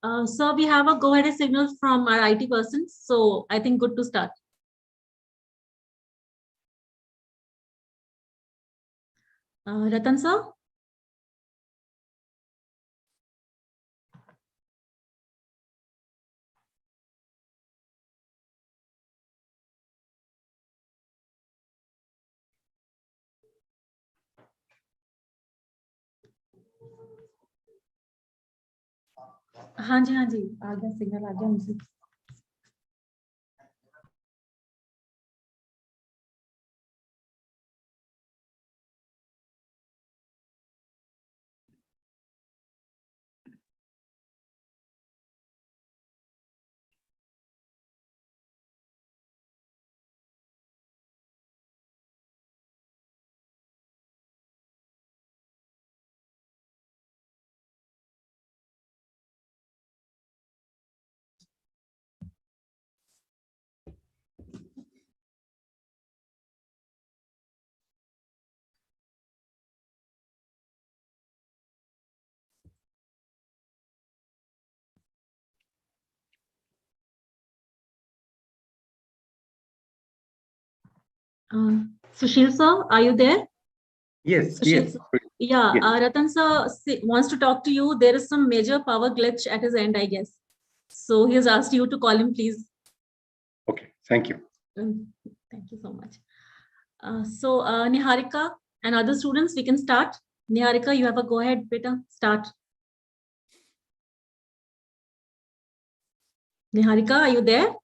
So we have a go-ahead signal from our IT person. So I think good to start. Ratan sir? हाँ जी आ गया signal आ गया मुझे Sushil sir, are you there? Yes, Sushil, yes. Yeah, yes. Ratan sir wants to talk to you. There is some major power glitch at his end, I guess. So he has asked you to call him, please. Okay, thank you. Thank you so much. So Niharika and other students, we can start. Niharika, you have a go ahead, beta. Start. Niharika, are you there?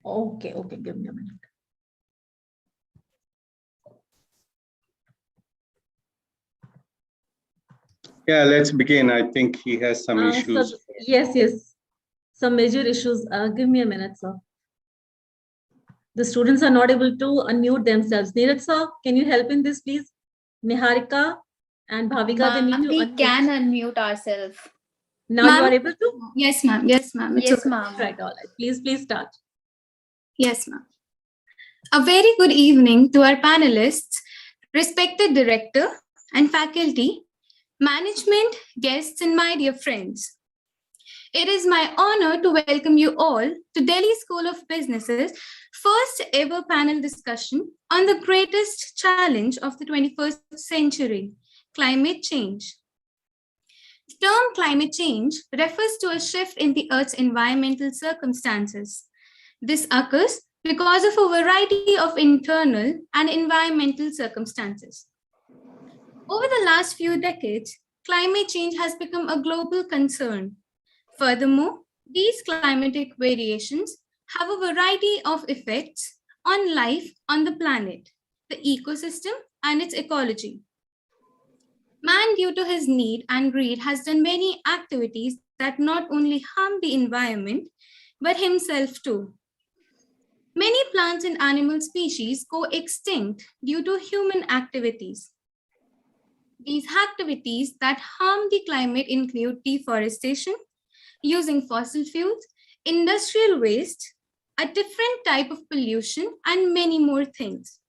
Okay, give me a minute. Yeah, let's begin. I think he has some issues. So, yes. Some major issues. Give me a minute, sir. The students are not able to unmute themselves. Neeraj sir, can you help in this, please? Niharika and Bhavika, they need to we unmute. Can unmute ourselves. Now you are able to? Yes, ma'am. Yes, ma'am. Yes, ma'am. Right, all right. Please start. Yes, ma'am. A very good evening to our panelists, respected director and faculty, management, guests, and my dear friends. It is my honor to welcome you all to Delhi School of Business's first ever panel discussion on the greatest challenge of the 21st century, climate change. The term climate change refers to a shift in the Earth's environmental circumstances. This occurs because of a variety of internal and environmental circumstances. Over the last few decades, climate change has become a global concern. Furthermore, these climatic variations have a variety of effects on life on the planet, the ecosystem, and its ecology. Man, due to his need and greed, has done many activities that not only harm the environment, but himself too. Many plants and animal species go extinct due to human activities. These activities that harm the climate include deforestation, using fossil fuels, industrial waste, a different type of pollution, and many more things.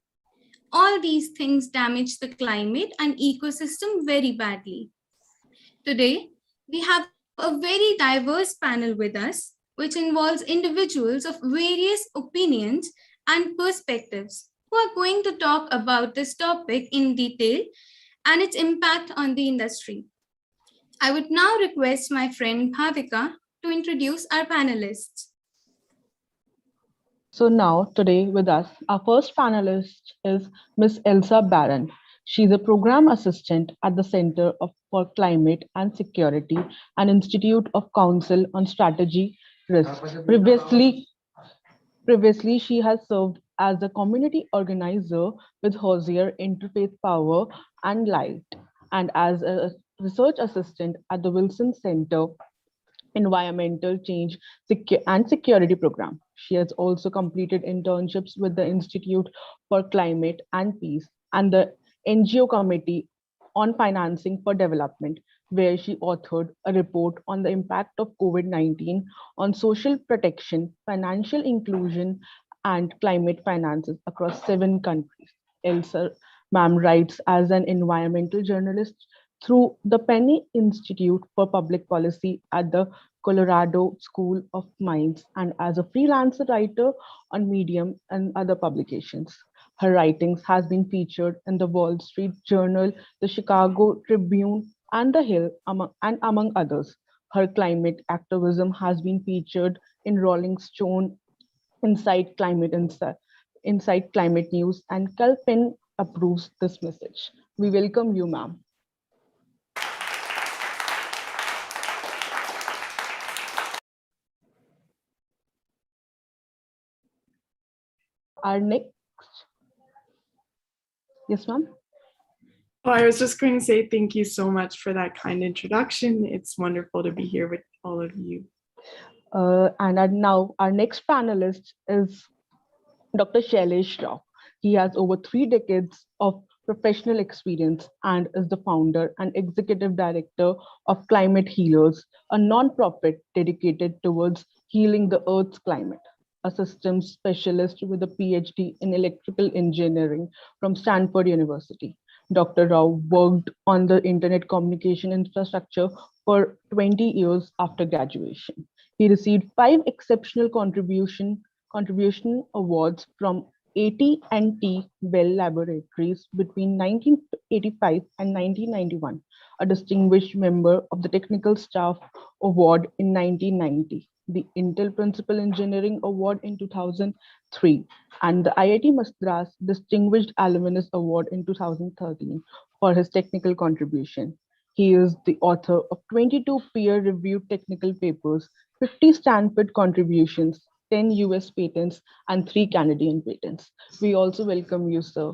All these things damage the climate and ecosystem very badly. Today, we have a very diverse panel with us, which involves individuals of various opinions and perspectives who are going to talk about this topic in detail and its impact on the industry. I would now request my friend Bhavika to introduce our panelists. So now, today with us, our first panelist is Ms. Elsa Baron. She's a program assistant at the Center for Climate and Security and Institute of Council on Strategy Risk. Previously, she has served as a community organizer with Hosier Interfaith Power and Light and as a research assistant at the Wilson Center environmental change and security program. She has also completed internships with the Institute for Climate and Peace and the NGO Committee on Financing for Development, where she authored a report on the impact of COVID-19 on social protection, financial inclusion, and climate finances across 7 countries. Elsa Ma'am writes as an environmental journalist through the Penny Institute for Public Policy at the Colorado School of Mines and as a freelance writer on Medium and other publications. Her writings has been featured in the Wall Street Journal, the Chicago Tribune, and The Hill, among others. Her climate activism has been featured in Rolling Stone, Inside Climate News, and Kalpin approves this message. We welcome you, ma'am. Our next, yes, ma'am. Well, I was just going to say thank you so much for that kind introduction. It's wonderful to be here with all of you. Now our next panelist is Dr. Charles Rao. He has over 3 decades of professional experience and is the founder and executive director of Climate Healers, a non-profit dedicated towards healing the Earth's climate. A systems specialist with a PhD in electrical engineering from Stanford University. Dr. Rao worked on the internet communication infrastructure for 20 years after graduation. He received 5 exceptional contribution awards from AT&T Bell Laboratories between 1985 and 1991, a distinguished member of the Technical Staff Award in 1990, the Intel Principal Engineering Award in 2003, and the IIT Madras Distinguished Alumnus Award in 2013 for his technical contribution. He is the author of 22 peer-reviewed technical papers, 50 Stanford contributions, 10 US patents, and 3 Canadian patents. We also welcome you, sir.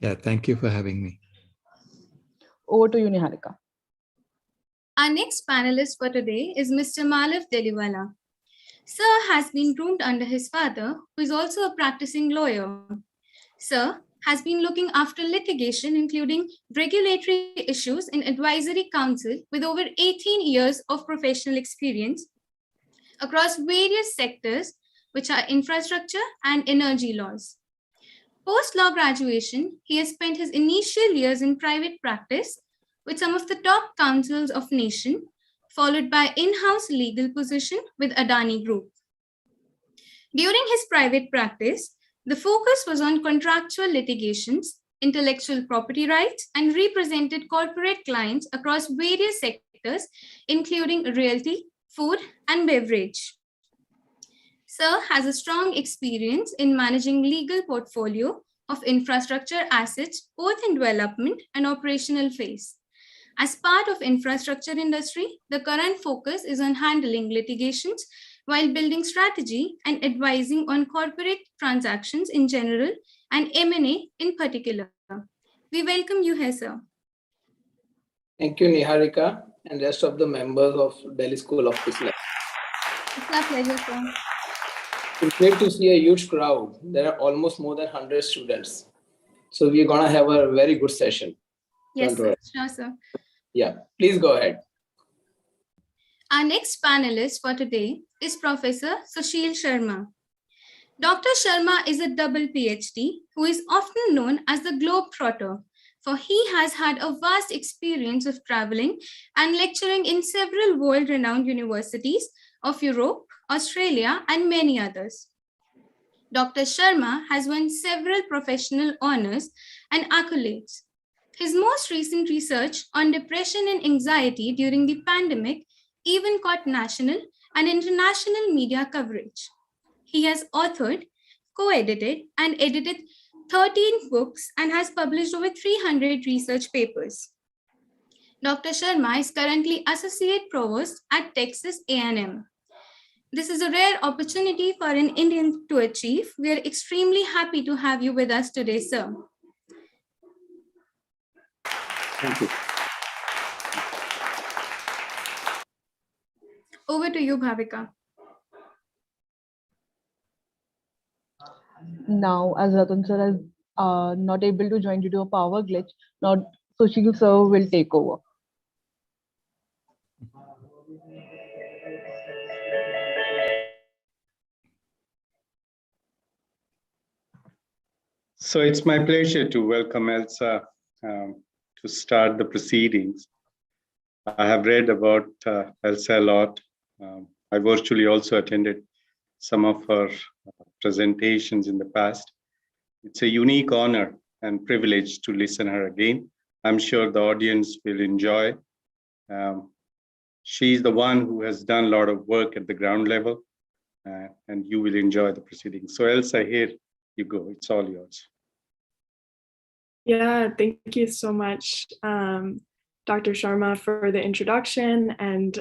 Yeah, thank you for having me. Over to you, Niharika. Our next panelist for today is Mr. Malav Deliwala. Sir has been groomed under his father, who is also a practicing lawyer. Sir has been looking after litigation, including regulatory issues in advisory council with over 18 years of professional experience across various sectors, which are infrastructure and energy laws. Post-law graduation, he has spent his initial years in private practice with some of the top counsels of nation, followed by in-house legal position with Adani Group. During his private practice, the focus was on contractual litigations, intellectual property rights, and represented corporate clients across various sectors, including realty, food, and beverage. Sir has a strong experience in managing legal portfolio of infrastructure assets, both in development and operational phase. As part of infrastructure industry, the current focus is on handling litigations while building strategy and advising on corporate transactions in general and M&A in particular. We welcome you here, sir. Thank you, Niharika, and rest of the members of Delhi School of Business. It's our pleasure, sir. It's great to see a huge crowd. There are almost more than 100 students. So we're going to have a very good session. Yes, sir. Sure, sir. Yeah, please go ahead. Our next panelist for today is Professor Sushil Sharma. Dr. Sharma is a double PhD who is often known as the Globetrotter, for he has had a vast experience of traveling and lecturing in several world-renowned universities of Europe, Australia, and many others. Dr. Sharma has won several professional honors and accolades. His most recent research on depression and anxiety during the pandemic even caught national and international media coverage. He has authored, co-edited, and edited 13 books and has published over 300 research papers. Dr. Sharma is currently Associate Provost at Texas A&M. This is a rare opportunity for an Indian to achieve. We are extremely happy to have you with us today, sir. Thank you. Over to you, Bhavika. Now, as Ratan sir is not able to join due to a power glitch, now Sushil sir will take over. So it's my pleasure to welcome Elsa to start the proceedings. I have read about Elsa a lot. I virtually also attended some of her presentations in the past. It's a unique honor and privilege to listen her again. I'm sure the audience will enjoy. She's the one who has done a lot of work at the ground level, and you will enjoy the proceedings. So Elsa, here you go. It's all yours. Yeah, thank you so much, Dr. Sharma, for the introduction, and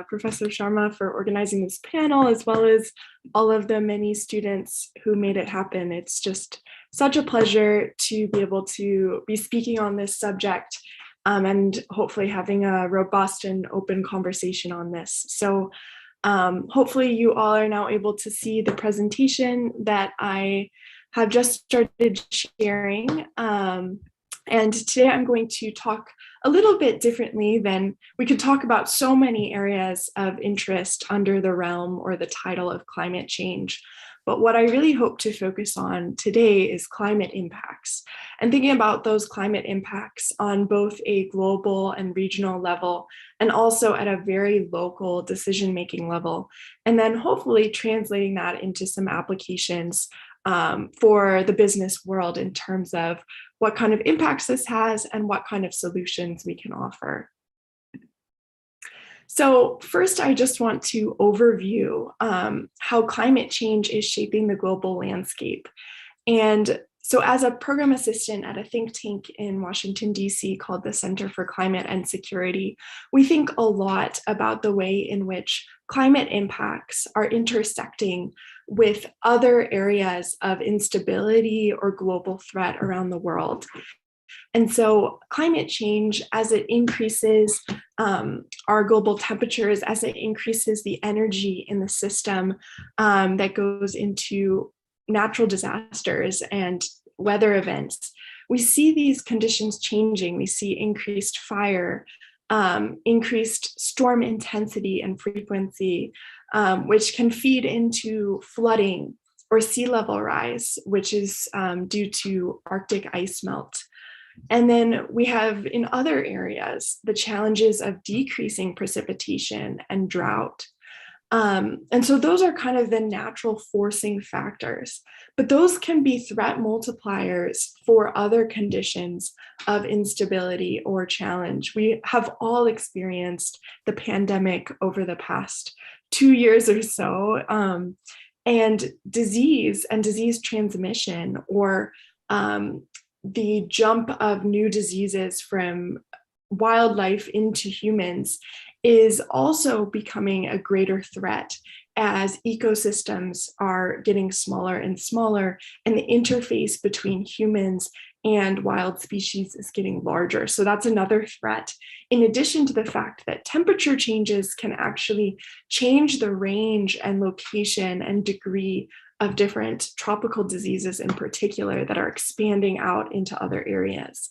Professor Sharma for organizing this panel, as well as all of the many students who made it happen. It's just such a pleasure to be able to be speaking on this subject and hopefully having a robust and open conversation on this. So hopefully you all are now able to see the presentation that I have just started sharing. And today I'm going to talk a little bit differently than we could talk about so many areas of interest under the realm or the title of climate change. But what I really hope to focus on today is climate impacts, and thinking about those climate impacts on both a global and regional level, and also at a very local decision-making level, and then hopefully translating that into some applications for the business world in terms of what kind of impacts this has and what kind of solutions we can offer. So first, I just want to overview how climate change is shaping the global landscape. And so as a program assistant at a think tank in Washington, D.C. called the Center for Climate and Security, we think a lot about the way in which climate impacts are intersecting with other areas of instability or global threat around the world. And so climate change, as it increases our global temperatures, as it increases the energy in the system that goes into natural disasters and weather events, we see these conditions changing. We see increased fire, increased storm intensity and frequency, which can feed into flooding or sea level rise, which is due to Arctic ice melt. And then we have in other areas the challenges of decreasing precipitation and drought. And so those are kind of the natural forcing factors, but those can be threat multipliers for other conditions of instability or challenge. We have all experienced the pandemic over the past 2 years or so, and disease transmission, or the jump of new diseases from wildlife into humans is also becoming a greater threat as ecosystems are getting smaller and smaller, and the interface between humans and wild species is getting larger. So that's another threat, in addition to the fact that temperature changes can actually change the range and location and degree of different tropical diseases in particular that are expanding out into other areas.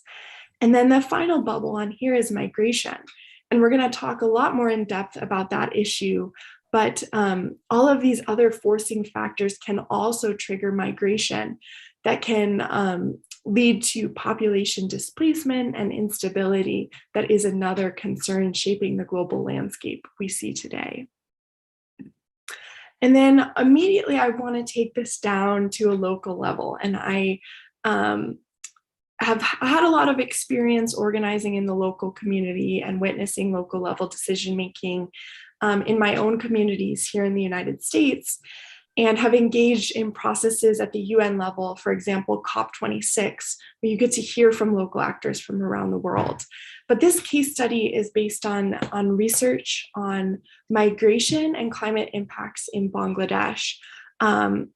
And then the final bubble on here is migration. And we're going to talk a lot more in depth about that issue, but all of these other forcing factors can also trigger migration that can lead to population displacement and instability. That is another concern shaping the global landscape we see today. And then immediately I want to take this down to a local level. And I have had a lot of experience organizing in the local community and witnessing local level decision-making in my own communities here in the United States, and have engaged in processes at the UN level, for example, COP26, where you get to hear from local actors from around the world. But this case study is based on research on migration and climate impacts in Bangladesh. And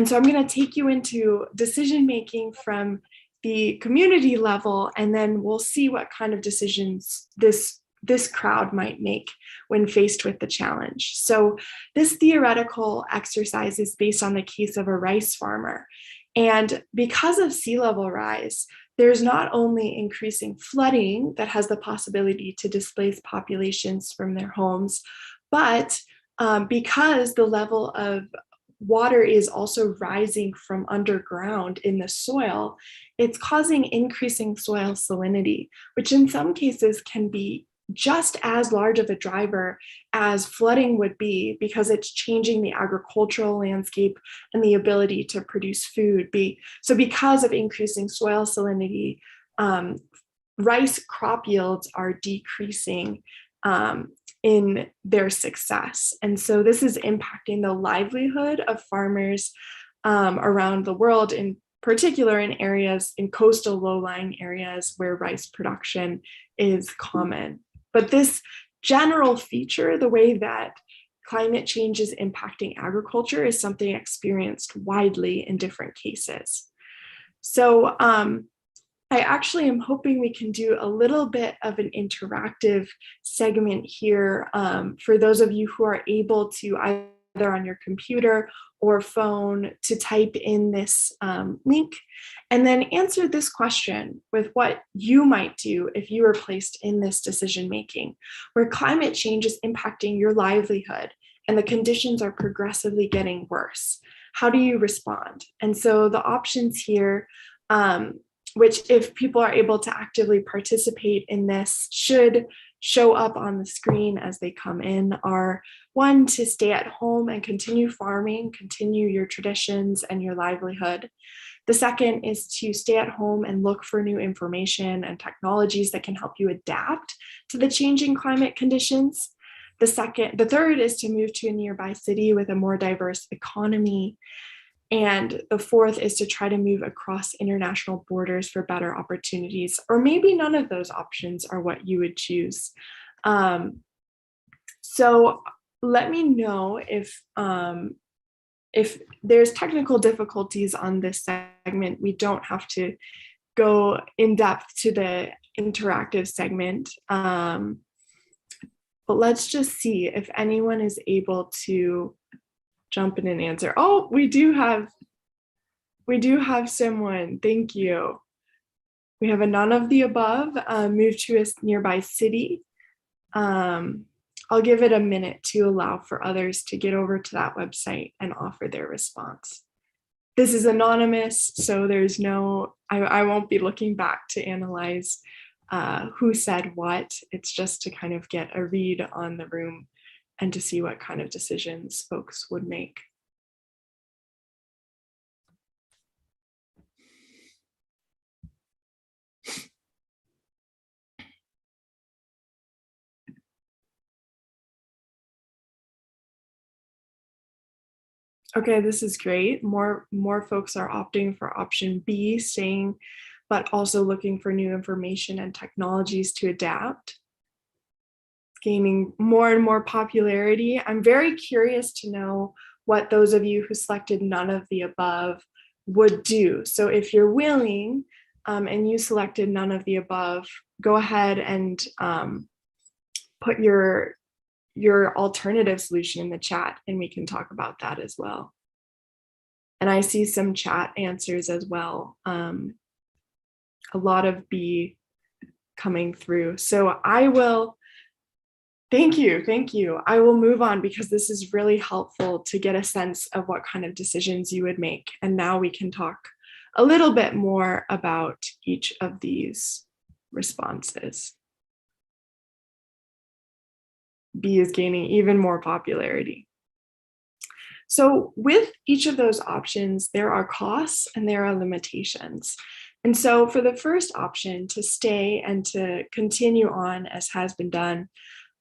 so I'm going to take you into decision-making from the community level, and then we'll see what kind of decisions this crowd might make when faced with the challenge. So this theoretical exercise is based on the case of a rice farmer. And because of sea level rise, there's not only increasing flooding that has the possibility to displace populations from their homes, but because the level of water is also rising from underground in the soil, it's causing increasing soil salinity, which in some cases can be just as large of a driver as flooding would be, because it's changing the agricultural landscape and the ability to produce food. So because of increasing soil salinity, rice crop yields are decreasing in their success. And so this is impacting the livelihood of farmers around the world, in particular in coastal low-lying areas where rice production is common. But this general feature, the way that climate change is impacting agriculture, is something experienced widely in different cases. So I actually am hoping we can do a little bit of an interactive segment here for those of you who are able to, either on your computer or phone, to type in this link and then answer this question with what you might do if you were placed in this decision making, where climate change is impacting your livelihood and the conditions are progressively getting worse. How do you respond? And so the options here, which if people are able to actively participate in this, should show up on the screen as they come in, are: one, to stay at home and continue farming, continue your traditions and your livelihood. The second is to stay at home and look for new information and technologies that can help you adapt to the changing climate conditions. The third is to move to a nearby city with a more diverse economy. And the fourth is to try to move across international borders for better opportunities, or maybe none of those options are what you would choose. So let me know if there's technical difficulties on this segment. We don't have to go in depth to the interactive segment, but let's just see if anyone is able to jump in and answer. Oh, we do have someone. Thank you. We have a none of the above, move to a nearby city. I'll give it a minute to allow for others to get over to that website and offer their response. This is anonymous, so there's no, I won't be looking back to analyze who said what. It's just to kind of get a read on the room and to see what kind of decisions folks would make. Okay, this is great. More folks are opting for option B, staying, but also looking for new information and technologies to adapt. Gaining more and more popularity. I'm very curious to know what those of you who selected none of the above would do. So if you're willing and you selected none of the above, go ahead and put your alternative solution in the chat and we can talk about that as well. And I see some chat answers as well. A lot of B coming through. So I will, thank you. I will move on because this is really helpful to get a sense of what kind of decisions you would make. And now we can talk a little bit more about each of these responses. B is gaining even more popularity. So with each of those options, there are costs and there are limitations. And so for the first option, to stay and to continue on as has been done,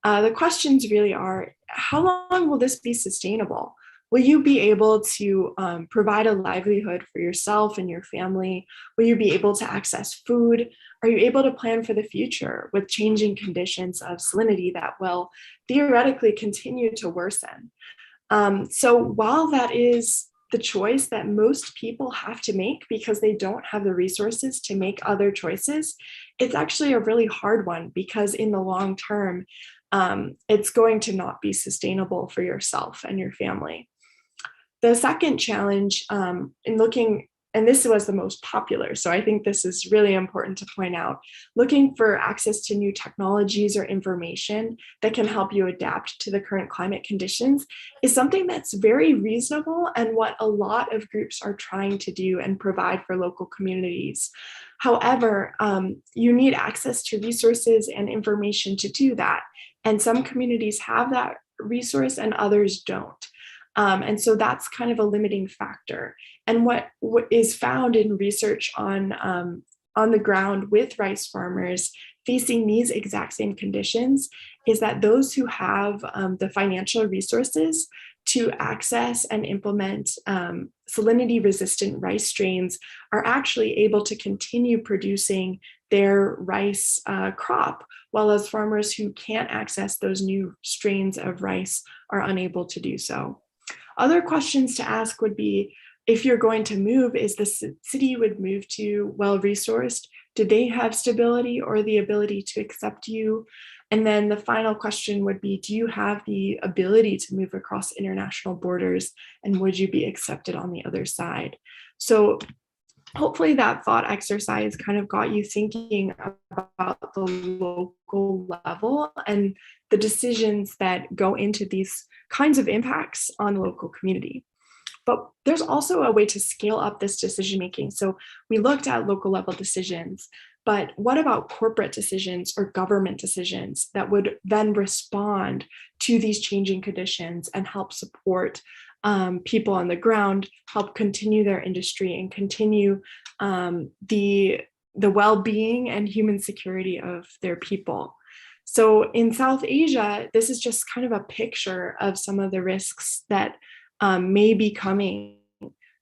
the questions really are, how long will this be sustainable? Will you be able to provide a livelihood for yourself and your family? Will you be able to access food? Are you able to plan for the future with changing conditions of salinity that will theoretically continue to worsen? So while that is the choice that most people have to make because they don't have the resources to make other choices, it's actually a really hard one because in the long term, it's going to not be sustainable for yourself and your family. The second challenge in looking, and this was the most popular, so I think this is really important to point out, looking for access to new technologies or information that can help you adapt to the current climate conditions is something that's very reasonable and what a lot of groups are trying to do and provide for local communities. However, you need access to resources and information to do that. And some communities have that resource and others don't. And so that's kind of a limiting factor. And what is found in research on the ground with rice farmers facing these exact same conditions is that those who have the financial resources to access and implement salinity-resistant rice strains are actually able to continue producing their rice crop, while as farmers who can't access those new strains of rice are unable to do so. Other questions to ask would be, if you're going to move, is the city you would move to well-resourced? Do they have stability or the ability to accept you? And then the final question would be, do you have the ability to move across international borders? And would you be accepted on the other side? So hopefully that thought exercise kind of got you thinking about the local level and the decisions that go into these kinds of impacts on the local community. But there's also a way to scale up this decision making. So we looked at local level decisions, but what about corporate decisions or government decisions that would then respond to these changing conditions and help support people on the ground, help continue their industry and continue the well-being and human security of their people? So in South Asia, this is just kind of a picture of some of the risks that may be coming.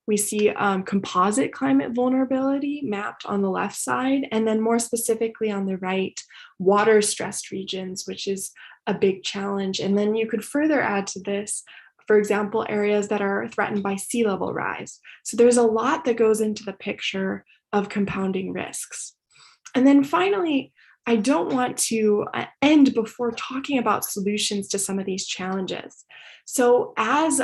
We see composite climate vulnerability mapped on the left side, and then more specifically on the right, water stressed regions, which is a big challenge. And then you could further add to this, for example, areas that are threatened by sea level rise. So there's a lot that goes into the picture of compounding risks. And then finally, I don't want to end before talking about solutions to some of these challenges. So as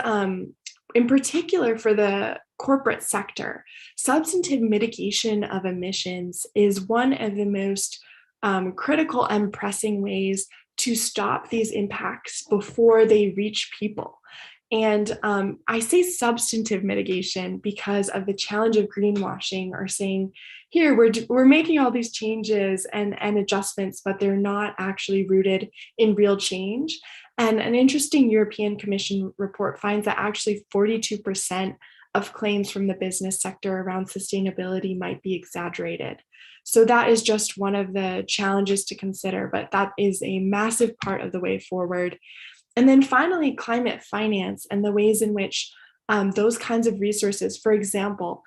in particular for the corporate sector, substantive mitigation of emissions is one of the most critical and pressing ways to stop these impacts before they reach people. And I say substantive mitigation because of the challenge of greenwashing, or saying, here, we're making all these changes and adjustments, but they're not actually rooted in real change. And an interesting European Commission report finds that actually 42% of claims from the business sector around sustainability might be exaggerated. So that is just one of the challenges to consider, but that is a massive part of the way forward. And then finally, climate finance and the ways in which those kinds of resources, for example,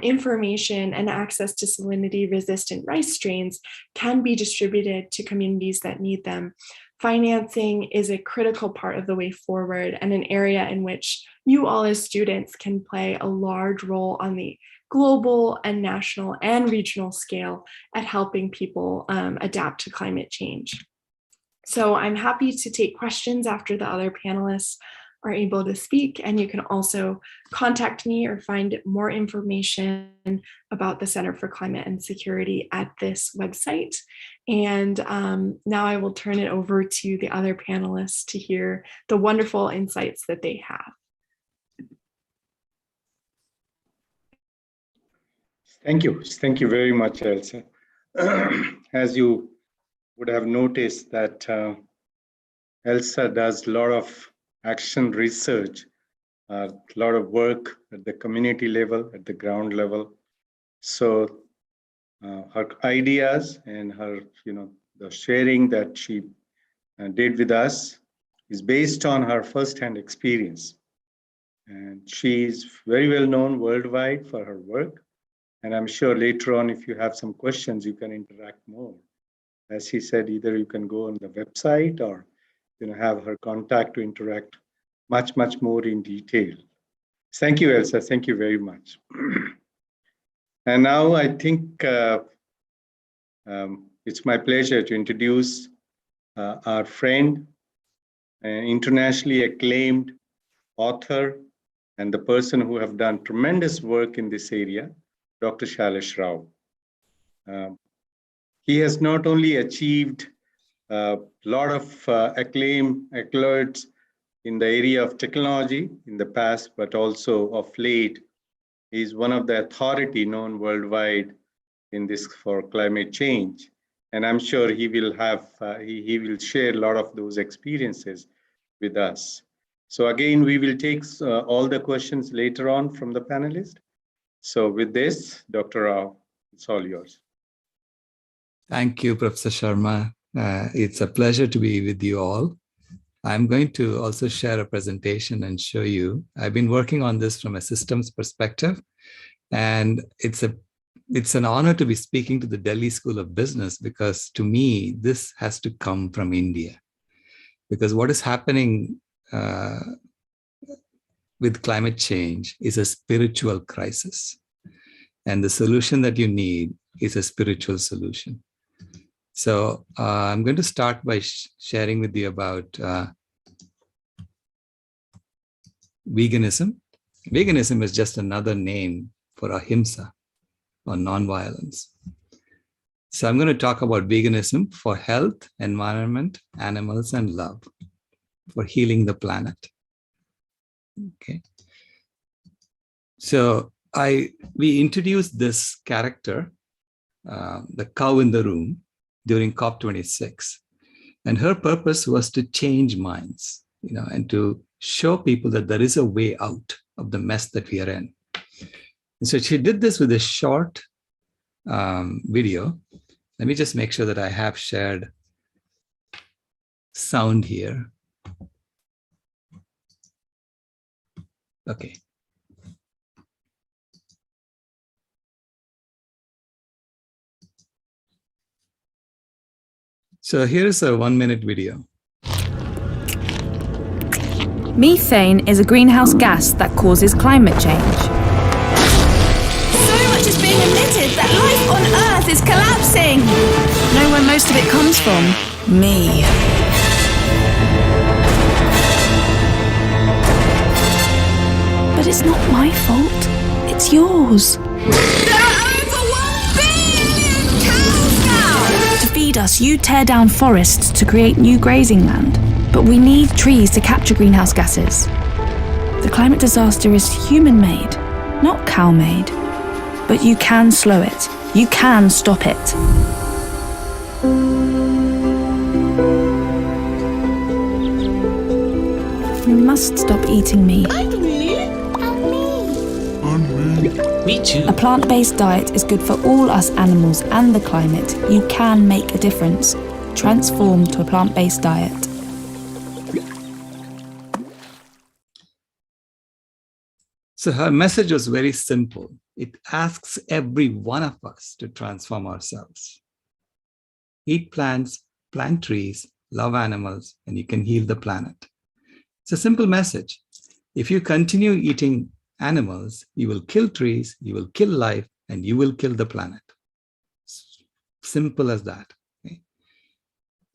information and access to salinity-resistant rice strains, can be distributed to communities that need them. Financing is a critical part of the way forward and an area in which you all as students can play a large role on the global and national and regional scale at helping people adapt to climate change. So I'm happy to take questions after the other panelists are able to speak, and you can also contact me or find more information about the Center for Climate and Security at this website. And now I will turn it over to the other panelists to hear the wonderful insights that they have. Thank you. Thank you very much, Elsa. As you would have noticed that Elsa does a lot of action research, a lot of work at the community level, at the ground level. So her ideas and her, the sharing that she did with us is based on her first-hand experience. And she is very well known worldwide for her work. And I'm sure later on, if you have some questions, you can interact more. As she said, either you can go on the website or have her contact to interact much more in detail. Thank you, Elsa. Thank you very much. And now I think it's my pleasure to introduce our friend, internationally acclaimed author, and the person who have done tremendous work in this area, Dr. Charles Rao. He has not only achieved a lot of accolades in the area of technology in the past, but also of late, he is one of the authority known worldwide in this for climate change. And I'm sure he will have, he will share a lot of those experiences with us. So again, we will take all the questions later on from the panelists. So with this, Dr. Rao, it's all yours. Thank you, Professor Sharma. It's a pleasure to be with you all. I'm going to also share a presentation and show you. I've been working on this from a systems perspective, and it's an honor to be speaking to the Delhi School of Business, because to me, this has to come from India. Because what is happening with climate change is a spiritual crisis. And the solution that you need is a spiritual solution. So I'm going to start by sharing with you about veganism. Veganism is just another name for ahimsa, or nonviolence. So I'm going to talk about veganism for health, environment, animals, and love, for healing the planet. Okay. So we introduced this character, the cow in the room, during COP26. And her purpose was to change minds, and to show people that there is a way out of the mess that we are in. And so she did this with a short video. Let me just make sure that I have shared sound here. Okay. So here's a 1-minute video. Methane is a greenhouse gas that causes climate change. So much is being emitted that life on Earth is collapsing. Know where most of it comes from? Me. But it's not my fault. It's yours. There are over 1 billion cows now. To feed us, you tear down forests to create new grazing land. But we need trees to capture greenhouse gases. The climate disaster is human-made, not cow-made. But you can slow it. You can stop it. You must stop eating meat. Me too. A plant-based diet is good for all us animals and the climate. You can make a difference. Transform to a plant-based diet. So her message was very simple. It asks every one of us to transform ourselves. Eat plants, plant trees, love animals, and you can heal the planet. It's a simple message. If you continue eating animals, you will kill trees, you will kill life, and you will kill the planet. Simple as that. Okay?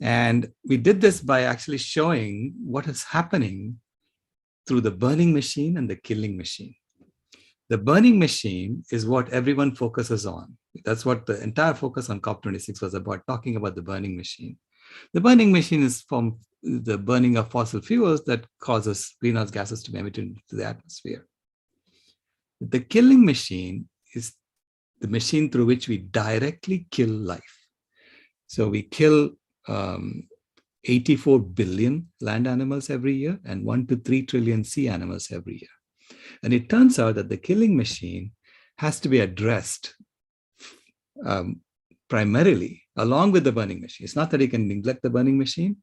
And we did this by actually showing what is happening through the burning machine and the killing machine. The burning machine is what everyone focuses on. That's what the entire focus on COP26 was about, talking about the burning machine. The burning machine is from the burning of fossil fuels that causes greenhouse gases to be emitted into the atmosphere. The killing machine is the machine through which we directly kill life. So we kill 84 billion land animals every year and 1 to 3 trillion sea animals every year. And it turns out that the killing machine has to be addressed primarily along with the burning machine. It's not that you can neglect the burning machine,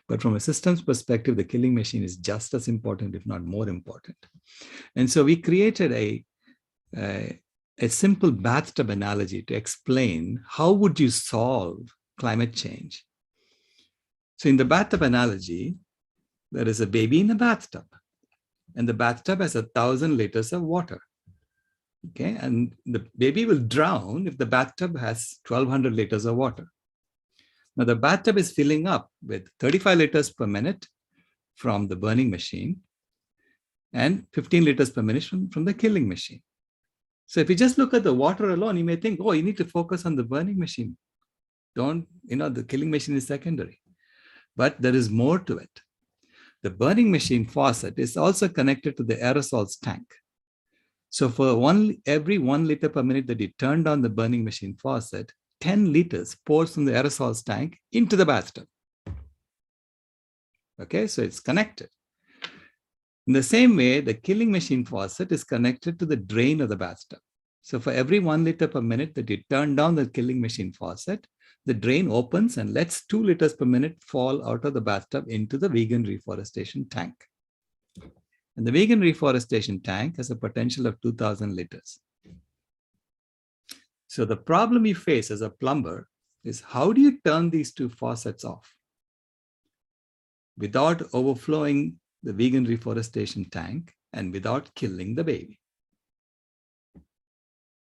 but from a systems perspective, the killing machine is just as important, if not more important. And so we created a simple bathtub analogy to explain how would you solve climate change. So in the bathtub analogy, there is a baby in a bathtub. and the bathtub has 1,000 liters of water. Okay, and the baby will drown if the bathtub has 1,200 liters of water. Now the bathtub is filling up with 35 liters per minute from the burning machine and 15 liters per minute from the killing machine. So if you just look at the water alone, you may think, oh, you need to focus on the burning machine. The killing machine is secondary. But there is more to it. The burning machine faucet is also connected to the aerosols tank. So for every 1 liter per minute that you turn down the burning machine faucet, 10 liters pours from the aerosols tank into the bathtub. Okay, so it's connected. In the same way, the killing machine faucet is connected to the drain of the bathtub. So for every 1 liter per minute that you turn down the killing machine faucet, the drain opens and lets 2 liters per minute fall out of the bathtub into the vegan reforestation tank. And the vegan reforestation tank has a potential of 2,000 liters. So the problem you face as a plumber is, how do you turn these two faucets off without overflowing the vegan reforestation tank and without killing the baby?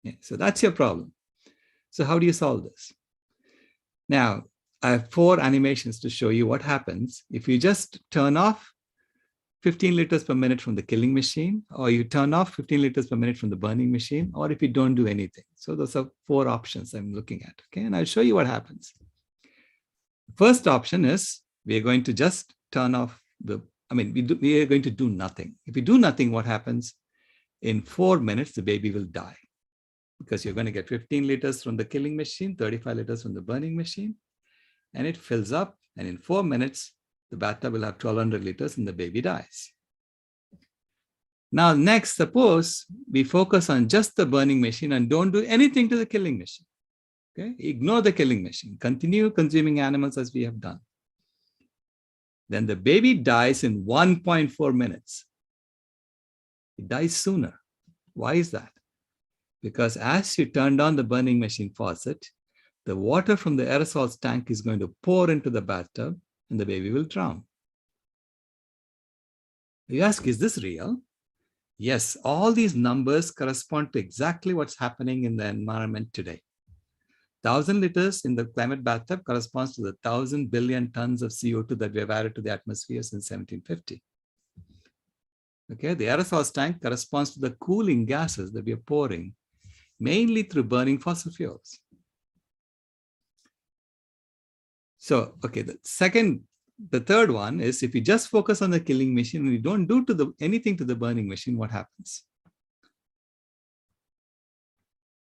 Yeah, so that's your problem. So how do you solve this? Now, I have 4 animations to show you what happens if you just turn off 15 liters per minute from the killing machine, or you turn off 15 liters per minute from the burning machine, or if you don't do anything. So those are 4 options I'm looking at. Okay, and I'll show you what happens. First option is we are going to just turn off we are going to do nothing. If you do nothing, what happens? In 4 minutes, the baby will die, because you're going to get 15 liters from the killing machine, 35 liters from the burning machine, and it fills up. And in 4 minutes, the bathtub will have 1,200 liters and the baby dies. Now, next, suppose we focus on just the burning machine and don't do anything to the killing machine. Okay, ignore the killing machine, continue consuming animals as we have done. Then the baby dies in 1.4 minutes. It dies sooner. Why is that? Because as you turn on the burning machine faucet, the water from the aerosols tank is going to pour into the bathtub and the baby will drown. You ask, is this real? Yes, all these numbers correspond to exactly what's happening in the environment today. 1,000 liters in the climate bathtub corresponds to the 1,000 billion tons of CO2 that we have added to the atmosphere since 1750. Okay, the aerosols tank corresponds to the cooling gases that we are pouring, mainly through burning fossil fuels. So, okay, the third one is, if you just focus on the killing machine and you don't do anything to the burning machine, what happens?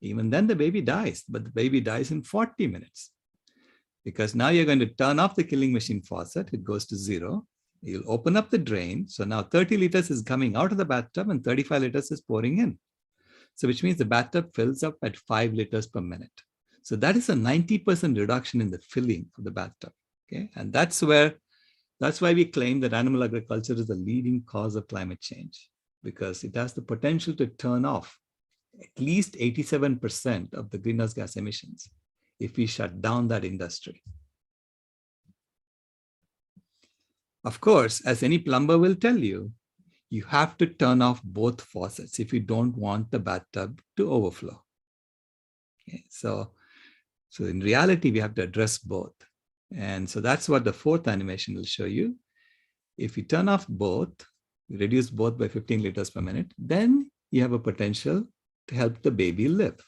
Even then the baby dies, but the baby dies in 40 minutes. Because now you're going to turn off the killing machine faucet, it goes to 0. You'll open up the drain. So now 30 liters is coming out of the bathtub and 35 liters is pouring in. So which means the bathtub fills up at 5 liters per minute. So that is a 90% reduction in the filling of the bathtub. Okay, and that's why we claim that animal agriculture is the leading cause of climate change, because it has the potential to turn off at least 87% of the greenhouse gas emissions if we shut down that industry. Of course, as any plumber will tell you, you have to turn off both faucets if you don't want the bathtub to overflow. Okay, so in reality, we have to address both. And so that's what the 4th animation will show you. If you turn off both, reduce both by 15 liters per minute, then you have a potential to help the baby live.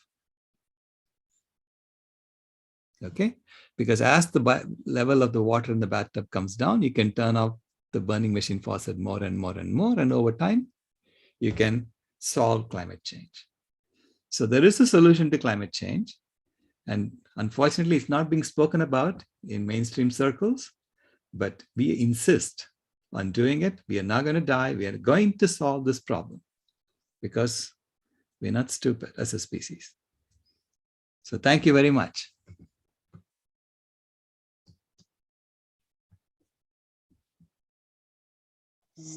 Okay, because as the level of the water in the bathtub comes down, you can turn off the burning machine faucet more and more and more, and over time, you can solve climate change. So there is a solution to climate change, and unfortunately, it's not being spoken about in mainstream circles, but we insist on doing it. We are not going to die. We are going to solve this problem because we're not stupid as a species. So thank you very much.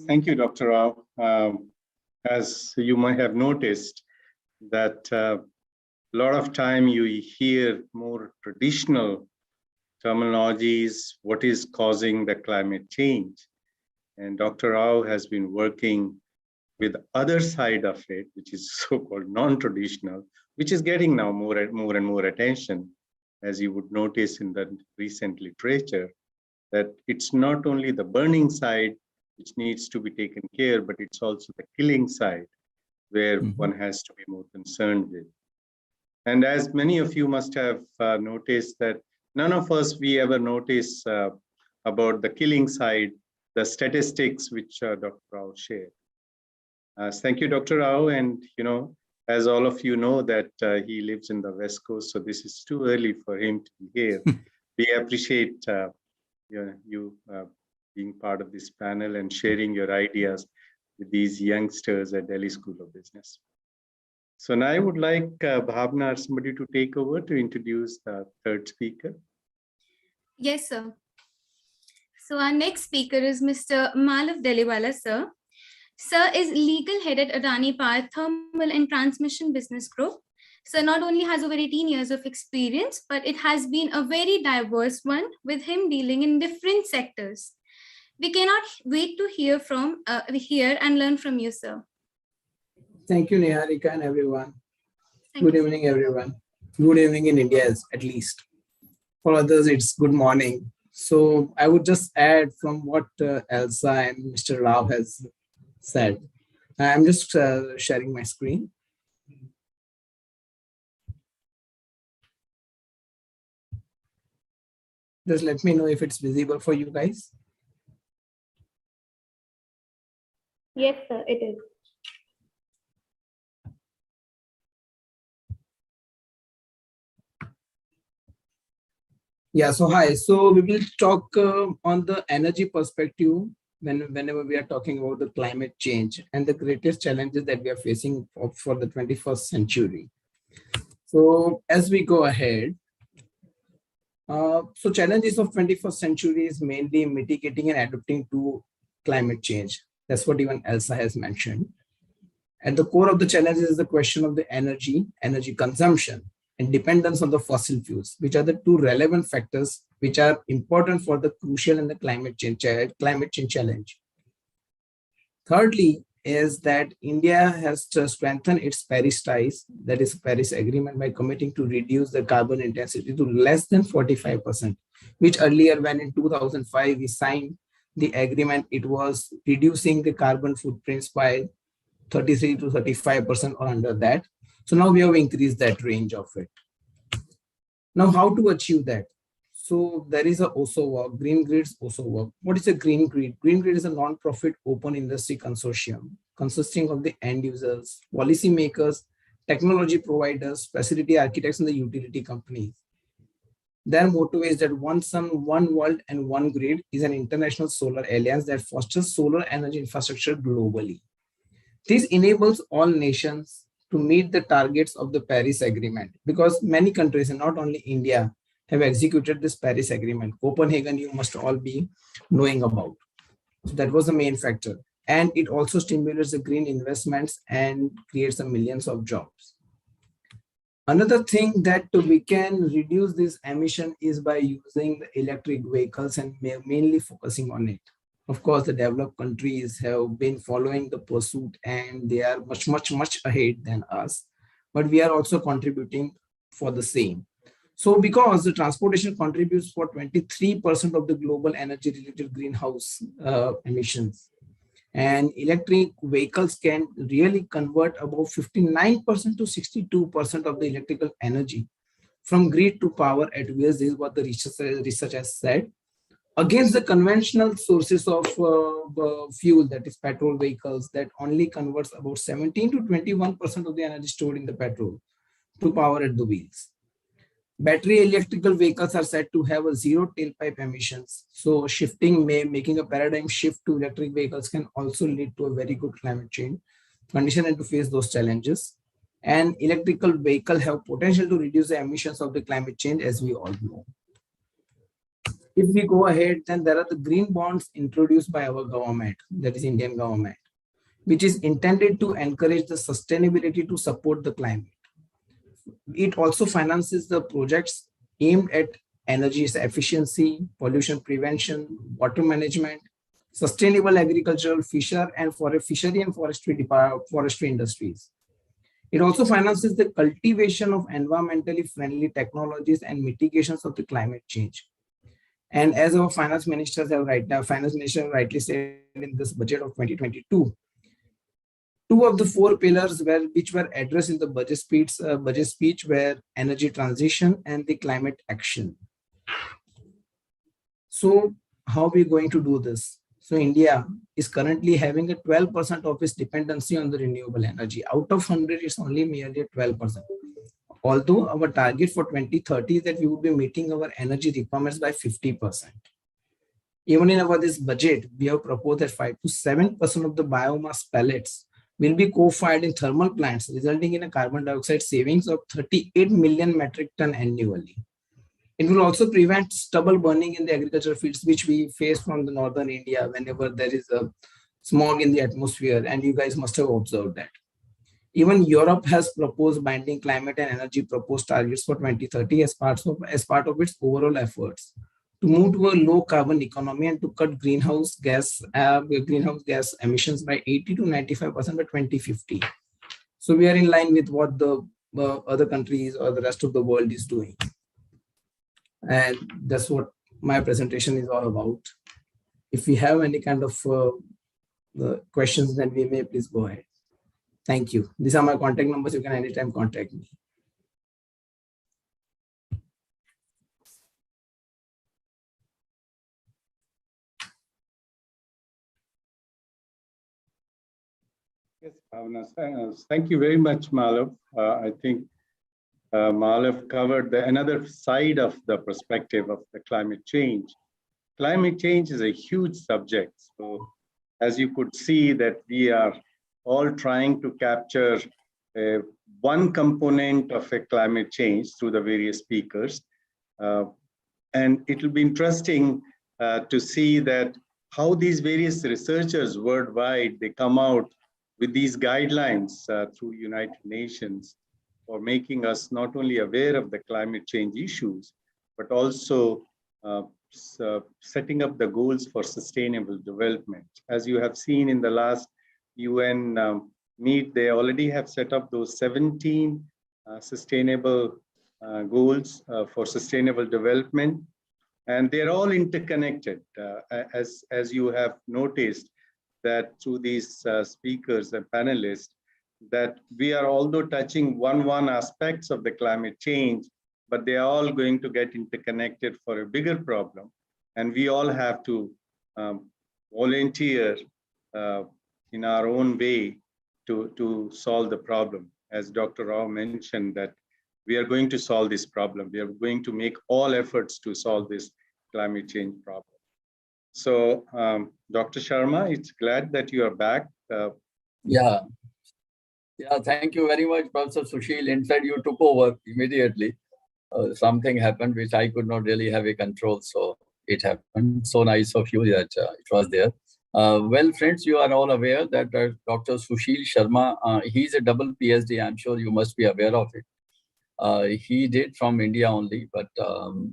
Thank you, Dr. Rao. As you might have noticed, that a lot of time you hear more traditional terminologies, what is causing the climate change. And Dr. Rao has been working with the other side of it, which is so-called non-traditional, which is getting now more and more attention, as you would notice in the recent literature, that it's not only the burning side which needs to be taken care, but it's also the killing side where one has to be more concerned with. And as many of you must have noticed that none of us, we ever notice about the killing side, the statistics which Dr. Rao shared. Thank you, Dr. Rao. And, as all of you know that he lives in the West Coast, so this is too early for him to be here. We appreciate you being part of this panel and sharing your ideas with these youngsters at Delhi School of Business. So now I would like Bhavna or somebody to take over to introduce the third speaker. Yes, sir. So our next speaker is Mr. Malav Deliwala, sir. Sir is legal head at Adani Power Thermal and Transmission Business Group. Sir not only has over 18 years of experience, but it has been a very diverse one with him dealing in different sectors. We cannot wait to hear and learn from you, sir. Thank you, Niharika, and everyone. Thank Good you. evening, everyone. Good evening in India, at least. For others, it's good morning. So I would just add from what Elsa and Mr. Rao has said. I'm just sharing my screen. Just let me know if it's visible for you guys. Yes, sir, it is. Yeah, so hi. So we will talk on the energy perspective whenever we are talking about the climate change and the greatest challenges that we are facing for the 21st century. So as we go ahead, so challenges of 21st century is mainly mitigating and adapting to climate change. That's what even Elsa has mentioned. At the core of the challenges is the question of the energy consumption, and dependence on the fossil fuels, which are the two relevant factors which are important for the crucial and the climate change challenge. Thirdly, is that India has to strengthen its Paris ties, that is Paris Agreement, by committing to reduce the carbon intensity to less than 45%, which earlier when in 2005 we signed the agreement, it was reducing the carbon footprints by 33 to 35% or under that. So now we have increased that range of it. Now, how to achieve that? So there is a OSO work, Green Grid's OSO work. What is a Green Grid? Green Grid is a non-profit open industry consortium consisting of the end users, policymakers, technology providers, facility architects, and the utility companies. Their motto is that one sun, one world, and one grid is an international solar alliance that fosters solar energy infrastructure globally. This enables all nations to meet the targets of the Paris Agreement, because many countries, and not only India, have executed this Paris Agreement. Copenhagen, you must all be knowing about. So that was the main factor. And it also stimulates the green investments and creates a millions of jobs. Another thing that we can reduce this emission is by using the electric vehicles and mainly focusing on it. Of course, the developed countries have been following the pursuit and they are much ahead than us, but we are also contributing for the same. So because the transportation contributes for 23% of the global energy related greenhouse emissions, and electric vehicles can really convert about 59% to 62% of the electrical energy from grid to power at wheels. This is what the research has said, against the conventional sources of fuel, that is petrol vehicles, that only converts about 17 to 21% of the energy stored in the petrol to power at the wheels. Battery electrical vehicles are said to have a zero tailpipe emissions. So making a paradigm shift to electric vehicles can also lead to a very good climate change condition and to face those challenges. And electrical vehicles have potential to reduce the emissions of the climate change, as we all know. If we go ahead, then there are the green bonds introduced by our government, that is Indian government, which is intended to encourage the sustainability to support the climate. It also finances the projects aimed at energy efficiency, pollution prevention, water management, sustainable agricultural, fishery and forestry industries. It also finances the cultivation of environmentally friendly technologies and mitigations of the climate change. And as our finance minister rightly said in this budget of 2022, 2 of the 4 pillars which were addressed in the budget speech were energy transition and the climate action. So how are we going to do this? So India is currently having a 12% of its dependency on the renewable energy. Out of 100, it's only merely 12%. Although our target for 2030 is that we would be meeting our energy requirements by 50%. Even in this budget, we have proposed that 5 to 7% of the biomass pellets will be co-fired in thermal plants, resulting in a carbon dioxide savings of 38 million metric ton annually. It will also prevent stubble burning in the agricultural fields, which we face from the northern India whenever there is a smog in the atmosphere, and you guys must have observed that. Even Europe has proposed binding climate and energy proposed targets for 2030 as part of its overall efforts to move to a low carbon economy and to cut greenhouse gas emissions by 80 to 95% by 2050. So we are in line with what the other countries or the rest of the world is doing. And that's what my presentation is all about. If we have any kind of questions, then we may please go ahead. Thank you. These are my contact numbers. You can anytime contact me. Yes, Bhavana, thank you very much, Malav. I think Malav covered another side of the perspective of the climate change. Climate change is a huge subject. So as you could see that we are all trying to capture one component of a climate change through the various speakers. And it will be interesting to see that how these various researchers worldwide, they come out with these guidelines through United Nations for making us not only aware of the climate change issues, but also setting up the goals for sustainable development. As you have seen in the last UN meet, they already have set up those 17 sustainable goals for sustainable development. And they're all interconnected, as you have noticed that through these speakers and panelists, that we are although touching one aspects of the climate change, but they are all going to get interconnected for a bigger problem. And we all have to volunteer in our own way to solve the problem. As Dr. Rao mentioned, that we are going to solve this problem. We are going to make all efforts to solve this climate change problem. So, Dr. Sharma, it's glad that you are back. Yeah, thank you very much, Professor Sushil. In fact, you took over immediately. Something happened which I could not really have a control, so it happened. So nice of you that it was there. Well, friends, you are all aware that Dr. Sushil Sharma, he's a double PhD. I'm sure you must be aware of it. He did from India only, but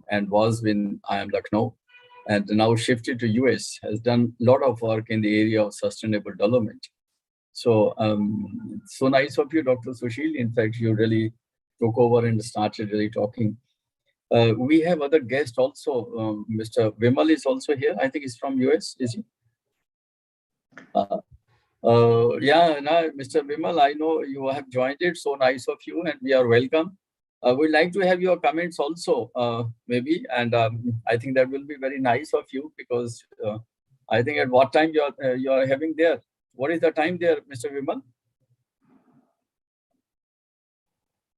and was in IIM Lucknow, and now shifted to US, has done a lot of work in the area of sustainable development. So, so nice of you, Dr. Sushil. In fact, you really took over and started really talking. We have other guests also. Mr. Vimal is also here. I think he's from US, is he? Yeah, Mr. Vimal, I know you have joined it. So nice of you, and we are welcome. We'd like to have your comments also, maybe, and I think that will be very nice of you, because I think at what time you are having there. What is the time there, Mr. Vimal?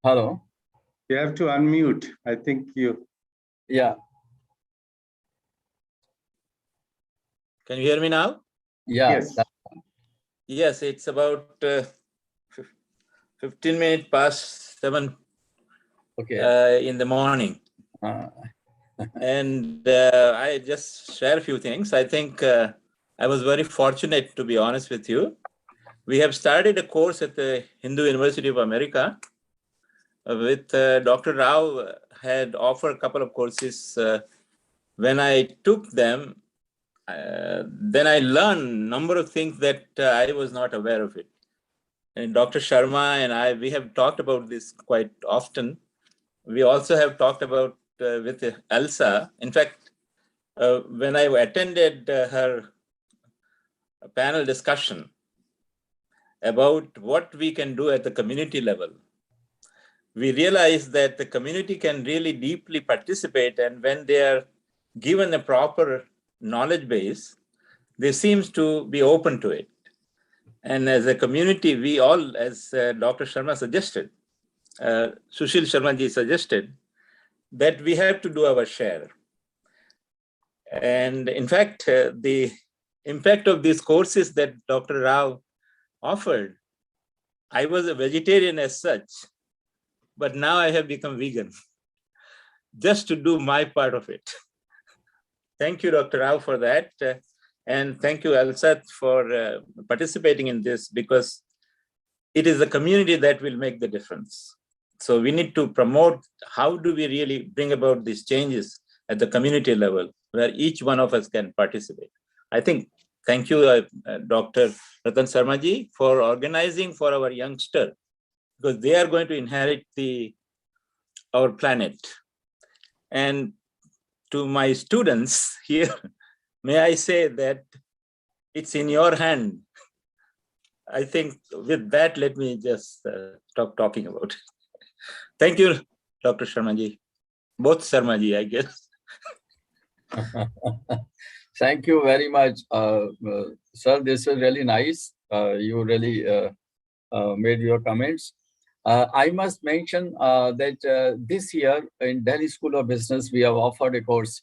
Hello. You have to unmute. I think you. Yeah. Can you hear me now? Yeah. Yes. Yes, it's about 15 minutes past 7 in the morning. And I just share a few things. I think I was very fortunate, to be honest with you. We have started a course at the Hindu University of America with Dr. Rao had offered a couple of courses. When I took them, then I learned number of things that I was not aware of it. And Dr. Sharma and I, we have talked about this quite often. We also have talked about with Elsa. In fact, when I attended her panel discussion about what we can do at the community level, we realized that the community can really deeply participate, and when they are given a proper knowledge base, they seem to be open to it. And as a community, we all, as Dr. Sharma suggested, Sushil Sharma ji suggested, that we have to do our share. And in fact, the impact of these courses that Dr. Rao offered, I was a vegetarian as such, but now I have become vegan, just to do my part of it. Thank you, Dr. Rao, for that. And thank you, Elsa, for participating in this, because it is the community that will make the difference. So we need to promote how do we really bring about these changes at the community level, where each one of us can participate. I think, thank you, Dr. Ratan Sharma ji, for organizing for our youngster, because they are going to inherit our planet. And to my students here, may I say that it's in your hand. I think with that, let me just stop talking about it. Thank you, Dr. Sharma ji. Both Sharma ji, I guess. Thank you very much, sir. This was really nice. You really made your comments. I must mention that this year in Delhi School of Business, we have offered a course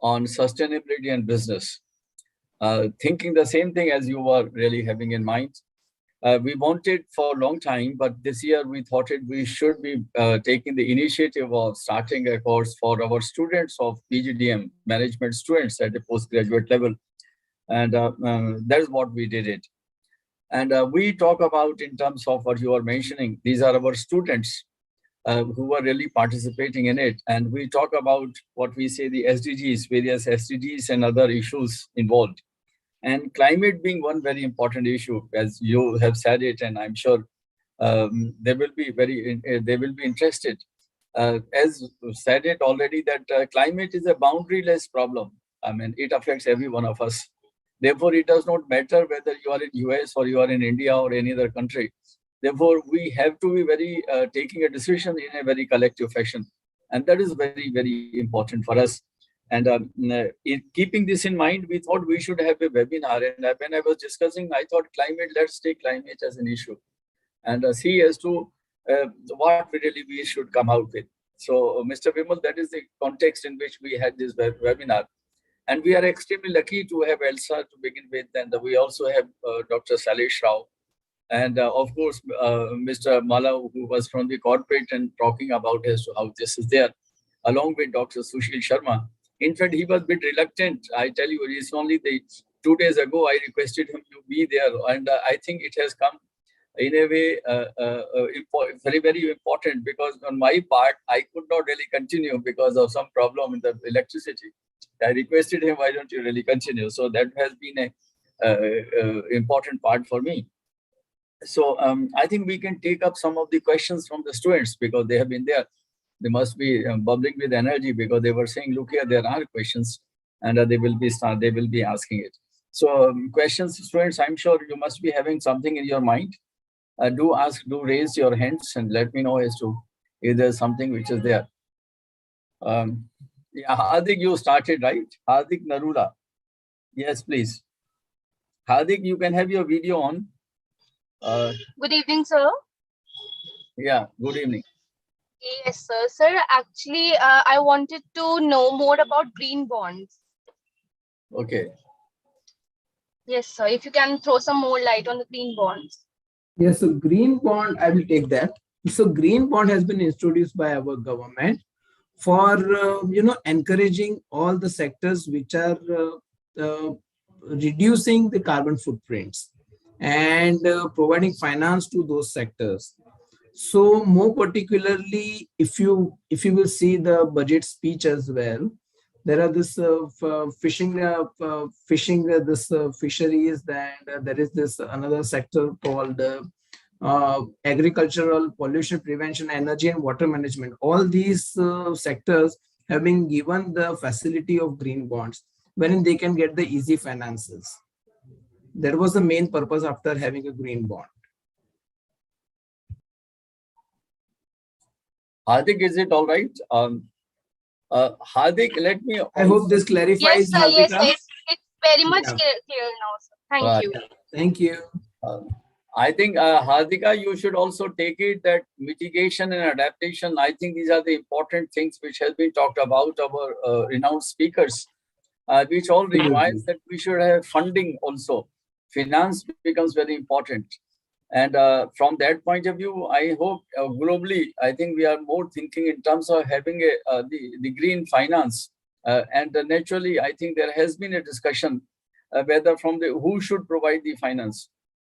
on sustainability and business. Thinking the same thing as you were really having in mind. We wanted for a long time, but this year we thought we should be taking the initiative of starting a course for our students of PGDM, management students at the postgraduate level. And that's what we did it. And we talk about, in terms of what you are mentioning, these are our students who are really participating in it. And we talk about what we say the SDGs, various SDGs and other issues involved. And climate being one very important issue, as you have said it, and I'm sure they will be interested. As said it already, that climate is a boundaryless problem. I mean, it affects every one of us. Therefore, it does not matter whether you are in US or you are in India or any other country. Therefore, we have to be very taking a decision in a very collective fashion. And that is very, very important for us. And keeping this in mind, we thought we should have a webinar. And when I was discussing, I thought let's take climate as an issue and see as to what really we should come out with. So, Mr. Vimal, that is the context in which we had this webinar. And we are extremely lucky to have Elsa to begin with. And we also have Dr. Charles Rao. And of course, Mr. Mala, who was from the corporate and talking about as to how this is there, along with Dr. Sushil Sharma. In fact, he was a bit reluctant. I tell you, it's only 2 days ago, I requested him to be there. And I think it has come in a way very, very important, because on my part, I could not really continue because of some problem in the electricity. I requested him, why don't you really continue? So that has been a important part for me. So I think we can take up some of the questions from the students, because they have been there. They must be bubbling with energy, because they were saying, look here, there are questions, and they will be asking it. So questions, students, I'm sure you must be having something in your mind. Do raise your hands and let me know as to if there's something which is there. Yeah, Hardik, you started, right? Hardik Narula. Yes, please. Hardik, you can have your video on. Good evening, sir. Yeah, good evening. Yes, sir. Sir, actually, I wanted to know more about green bonds. Okay. Yes, sir. If you can throw some more light on the green bonds. Yes, so green bond, I will take that. So green bond has been introduced by our government for, encouraging all the sectors which are reducing the carbon footprints and providing finance to those sectors. So more particularly, if you will see the budget speech as well, There are this fishing fisheries, and there is this another sector called agricultural, pollution prevention, energy and water management. All these sectors have been given the facility of green bonds, wherein they can get the easy finances. That was the main purpose after having a green bond. Hardik, is it all right? Hardik, let me. I hope this clarifies. Yes, sir. Yes, sir. Hardika. It's very much Yeah. clear now, sir. Thank Right. you. Thank you. I think, Hardika, you should also take it that mitigation and adaptation, I think these are the important things which have been talked about our renowned speakers, which all requires that we should have funding also. Finance becomes very important. And from that point of view, I hope globally, I think we are more thinking in terms of having the green finance. And naturally, I think there has been a discussion whether from the who should provide the finance.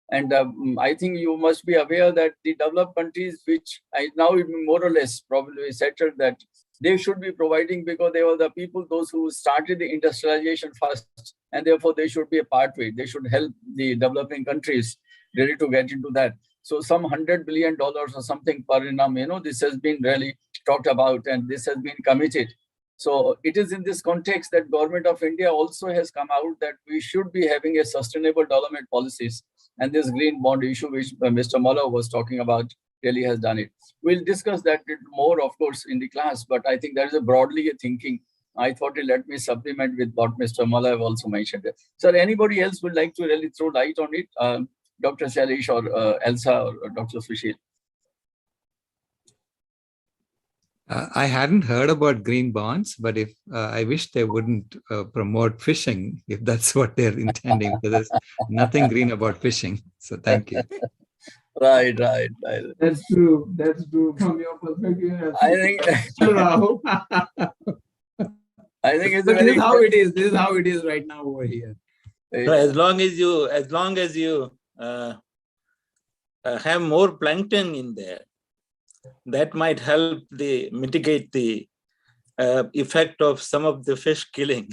And I think you must be aware that the developed countries, which now more or less probably settled that they should be providing because they were the people, those who started the industrialization first, and therefore they should be a part of it. They should help the developing countries really to get into that. So some $100 billion or something per annum, this has been really talked about and this has been committed. So it is in this context that Government of India also has come out that we should be having a sustainable development policies. And this green bond issue, which Mr. Malla was talking about, really has done it. We'll discuss that more, of course, in the class, but I think there is a broadly a thinking. I thought let me supplement with what Mr. Malla also mentioned. Sir, anybody else would like to really throw light on it? Dr. Shailesh or Elsa or Dr. Sushil? I hadn't heard about green bonds, but if I wish they wouldn't promote fishing, if that's what they're intending, because there's nothing green about fishing. So thank you. Right. That's true. That's true. From your perspective, I think I think it's this is how it is. This is how it is right now over here. So as long as you have more plankton in there, that might help mitigate the effect of some of the fish killing.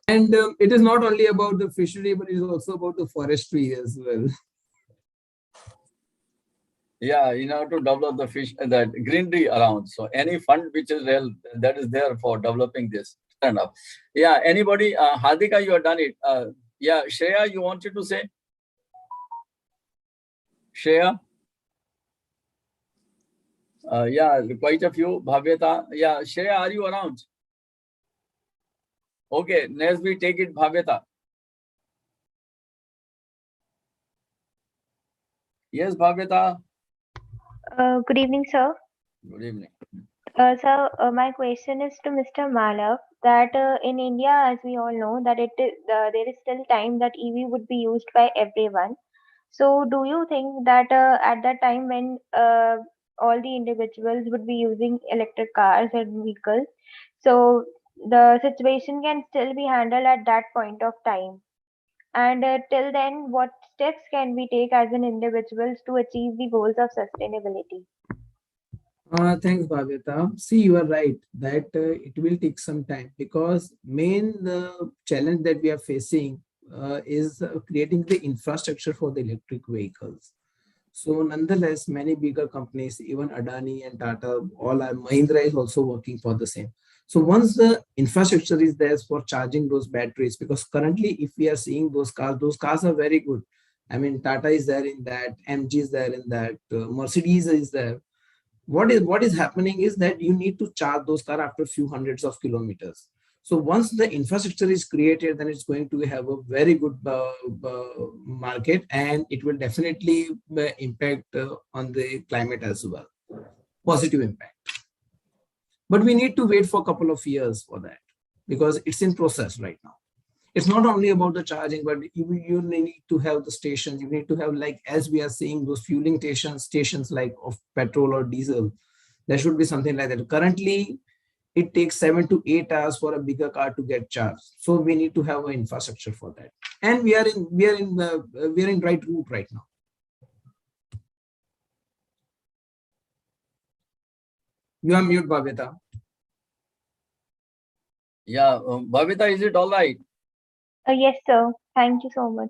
And it is not only about the fishery, but it is also about the forestry as well. Yeah, to develop the fish, that greenery around. So any fund which is that is there for developing this. Fair enough. Yeah, anybody? Hardika, you have done it. Yeah, Shreya, you wanted to say? Shreya? Yeah, quite a few. Bhavyata. Yeah, Shreya, are you around? Okay, next we take it, Bhavyata. Yes, Bhavyata. Good evening, sir. Good evening. Sir, my question is to Mr. Malav that in India, as we all know, that there is still time that EV would be used by everyone. So, do you think that at that time when all the individuals would be using electric cars and vehicles, so the situation can still be handled at that point of time? And till then, what steps can we take as an individuals to achieve the goals of sustainability? Thanks, Bhavita. See, you are right that it will take some time because the challenge that we are facing is creating the infrastructure for the electric vehicles. So nonetheless, many bigger companies, even Adani and Tata, Mahindra is also working for the same. So once the infrastructure is there for charging those batteries, because currently if we are seeing those cars are very good. I mean, Tata is there in that, MG is there in that, Mercedes is there. What is happening is that you need to charge those cars after a few hundreds of kilometers. So once the infrastructure is created, then it's going to have a very good market, and it will definitely impact on the climate as well, positive impact. But we need to wait for a couple of years for that because it's in process right now. It's not only about the charging, but you need to have the stations. You need to have, like, as we are seeing, those fueling stations like of petrol or diesel. There should be something like that. Currently, it takes 7 to 8 hours for a bigger car to get charged. So we need to have an infrastructure for that. And we are in right route right now. You are mute, Bhavita. Yeah, Bhavita, is it all right? Yes, sir. Thank you so much.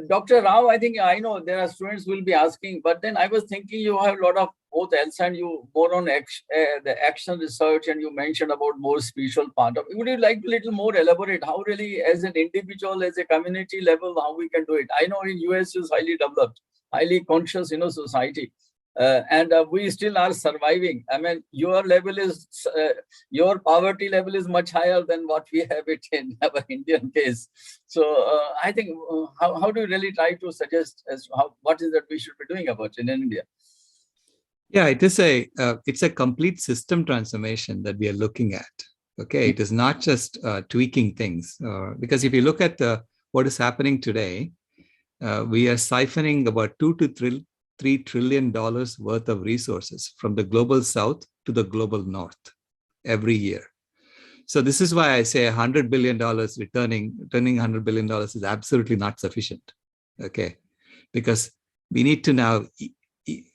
Dr. Rao, I think I know there are students will be asking, but then I was thinking you have a lot of both Elsa and you more on the action research, and you mentioned about more spiritual part of it. Would you like to little more elaborate how really as an individual, as a community level, how we can do it? I know in US is highly developed, highly conscious, society. And we still are surviving. I mean, your level is, your poverty level is much higher than what we have it in our Indian case. So I think, how do you really try to suggest as what is that we should be doing about it in India? Yeah, it's a complete system transformation that we are looking at. Okay, it is not just tweaking things, because if you look at what is happening today, we are siphoning about $2 to $3 trillion worth of resources from the global south to the global north every year. So this is why I say $100 billion returning $100 billion is absolutely not sufficient. Okay, because we need to now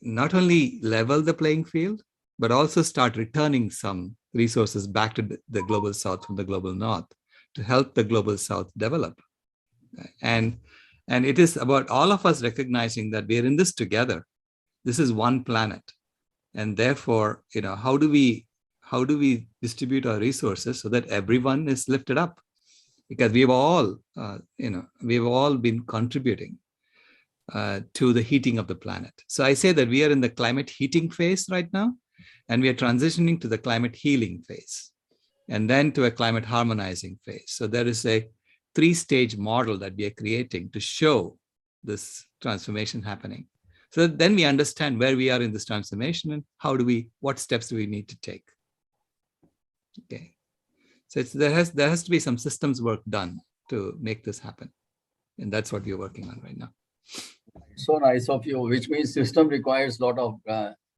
not only level the playing field, but also start returning some resources back to the global south from the global north to help the global south develop. And it is about all of us recognizing that we are in this together. This is one planet. And therefore, how do we distribute our resources so that everyone is lifted up? Because we've all been contributing to the heating of the planet. So I say that we are in the climate heating phase right now, and we are transitioning to the climate healing phase, and then to a climate harmonizing phase. So there is a 3-stage model that we are creating to show this transformation happening. So then we understand where we are in this transformation and what steps do we need to take. Okay. So there has to be some systems work done to make this happen. And that's what we're working on right now. So nice of you, which means system requires a lot of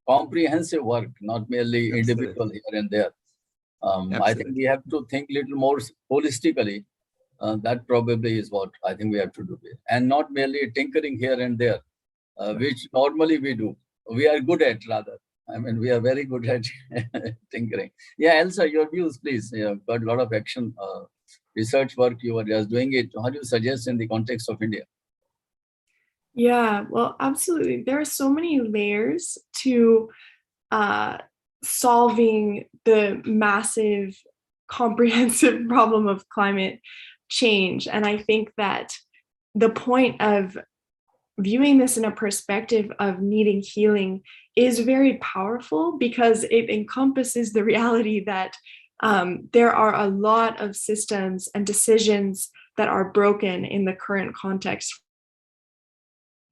comprehensive work, not merely individual here and there. I think we have to think a little more holistically. That probably is what I think we have to do, and not merely tinkering here and there, which normally we do. We are good at, rather. I mean, we are very good at tinkering. Yeah, Elsa, your views, please. You have got a lot of action research work. You are just doing it. How do you suggest in the context of India? Yeah, well, absolutely. There are so many layers to solving the massive, comprehensive problem of climate change. And I think that the point of viewing this in a perspective of needing healing is very powerful, because it encompasses the reality that there are a lot of systems and decisions that are broken in the current context.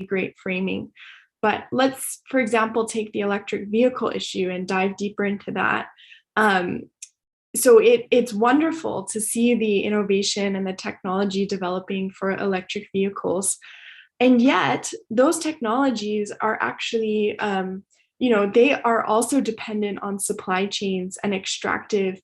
Great framing. But let's, for example, take the electric vehicle issue and dive deeper into that. So it's wonderful to see the innovation and the technology developing for electric vehicles. And yet those technologies are actually, they are also dependent on supply chains and extractive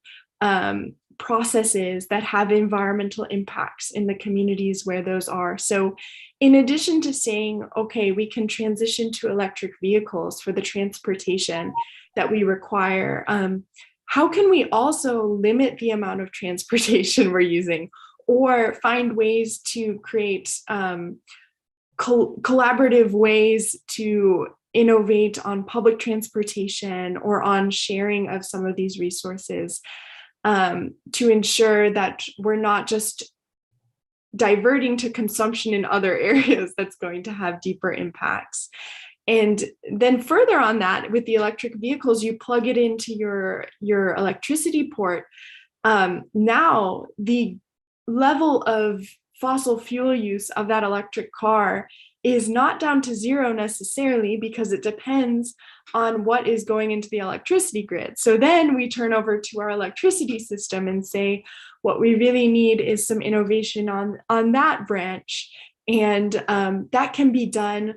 processes that have environmental impacts in the communities where those are. So in addition to saying, okay, we can transition to electric vehicles for the transportation that we require, how can we also limit the amount of transportation we're using, or find ways to create collaborative ways to innovate on public transportation or on sharing of some of these resources, to ensure that we're not just diverting to consumption in other areas that's going to have deeper impacts. And then further on that, with the electric vehicles, you plug it into your electricity port. Now the level of fossil fuel use of that electric car is not down to zero necessarily, because it depends on what is going into the electricity grid. So then we turn over to our electricity system and say, what we really need is some innovation on that branch. And that can be done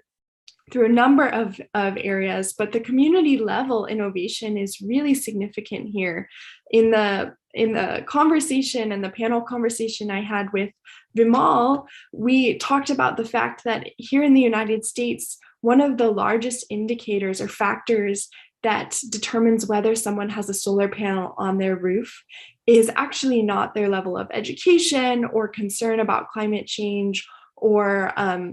through a number of areas, but the community level innovation is really significant here. In the conversation and the panel conversation I had with Vimal, we talked about the fact that here in the United States, one of the largest indicators or factors that determines whether someone has a solar panel on their roof is actually not their level of education or concern about climate change or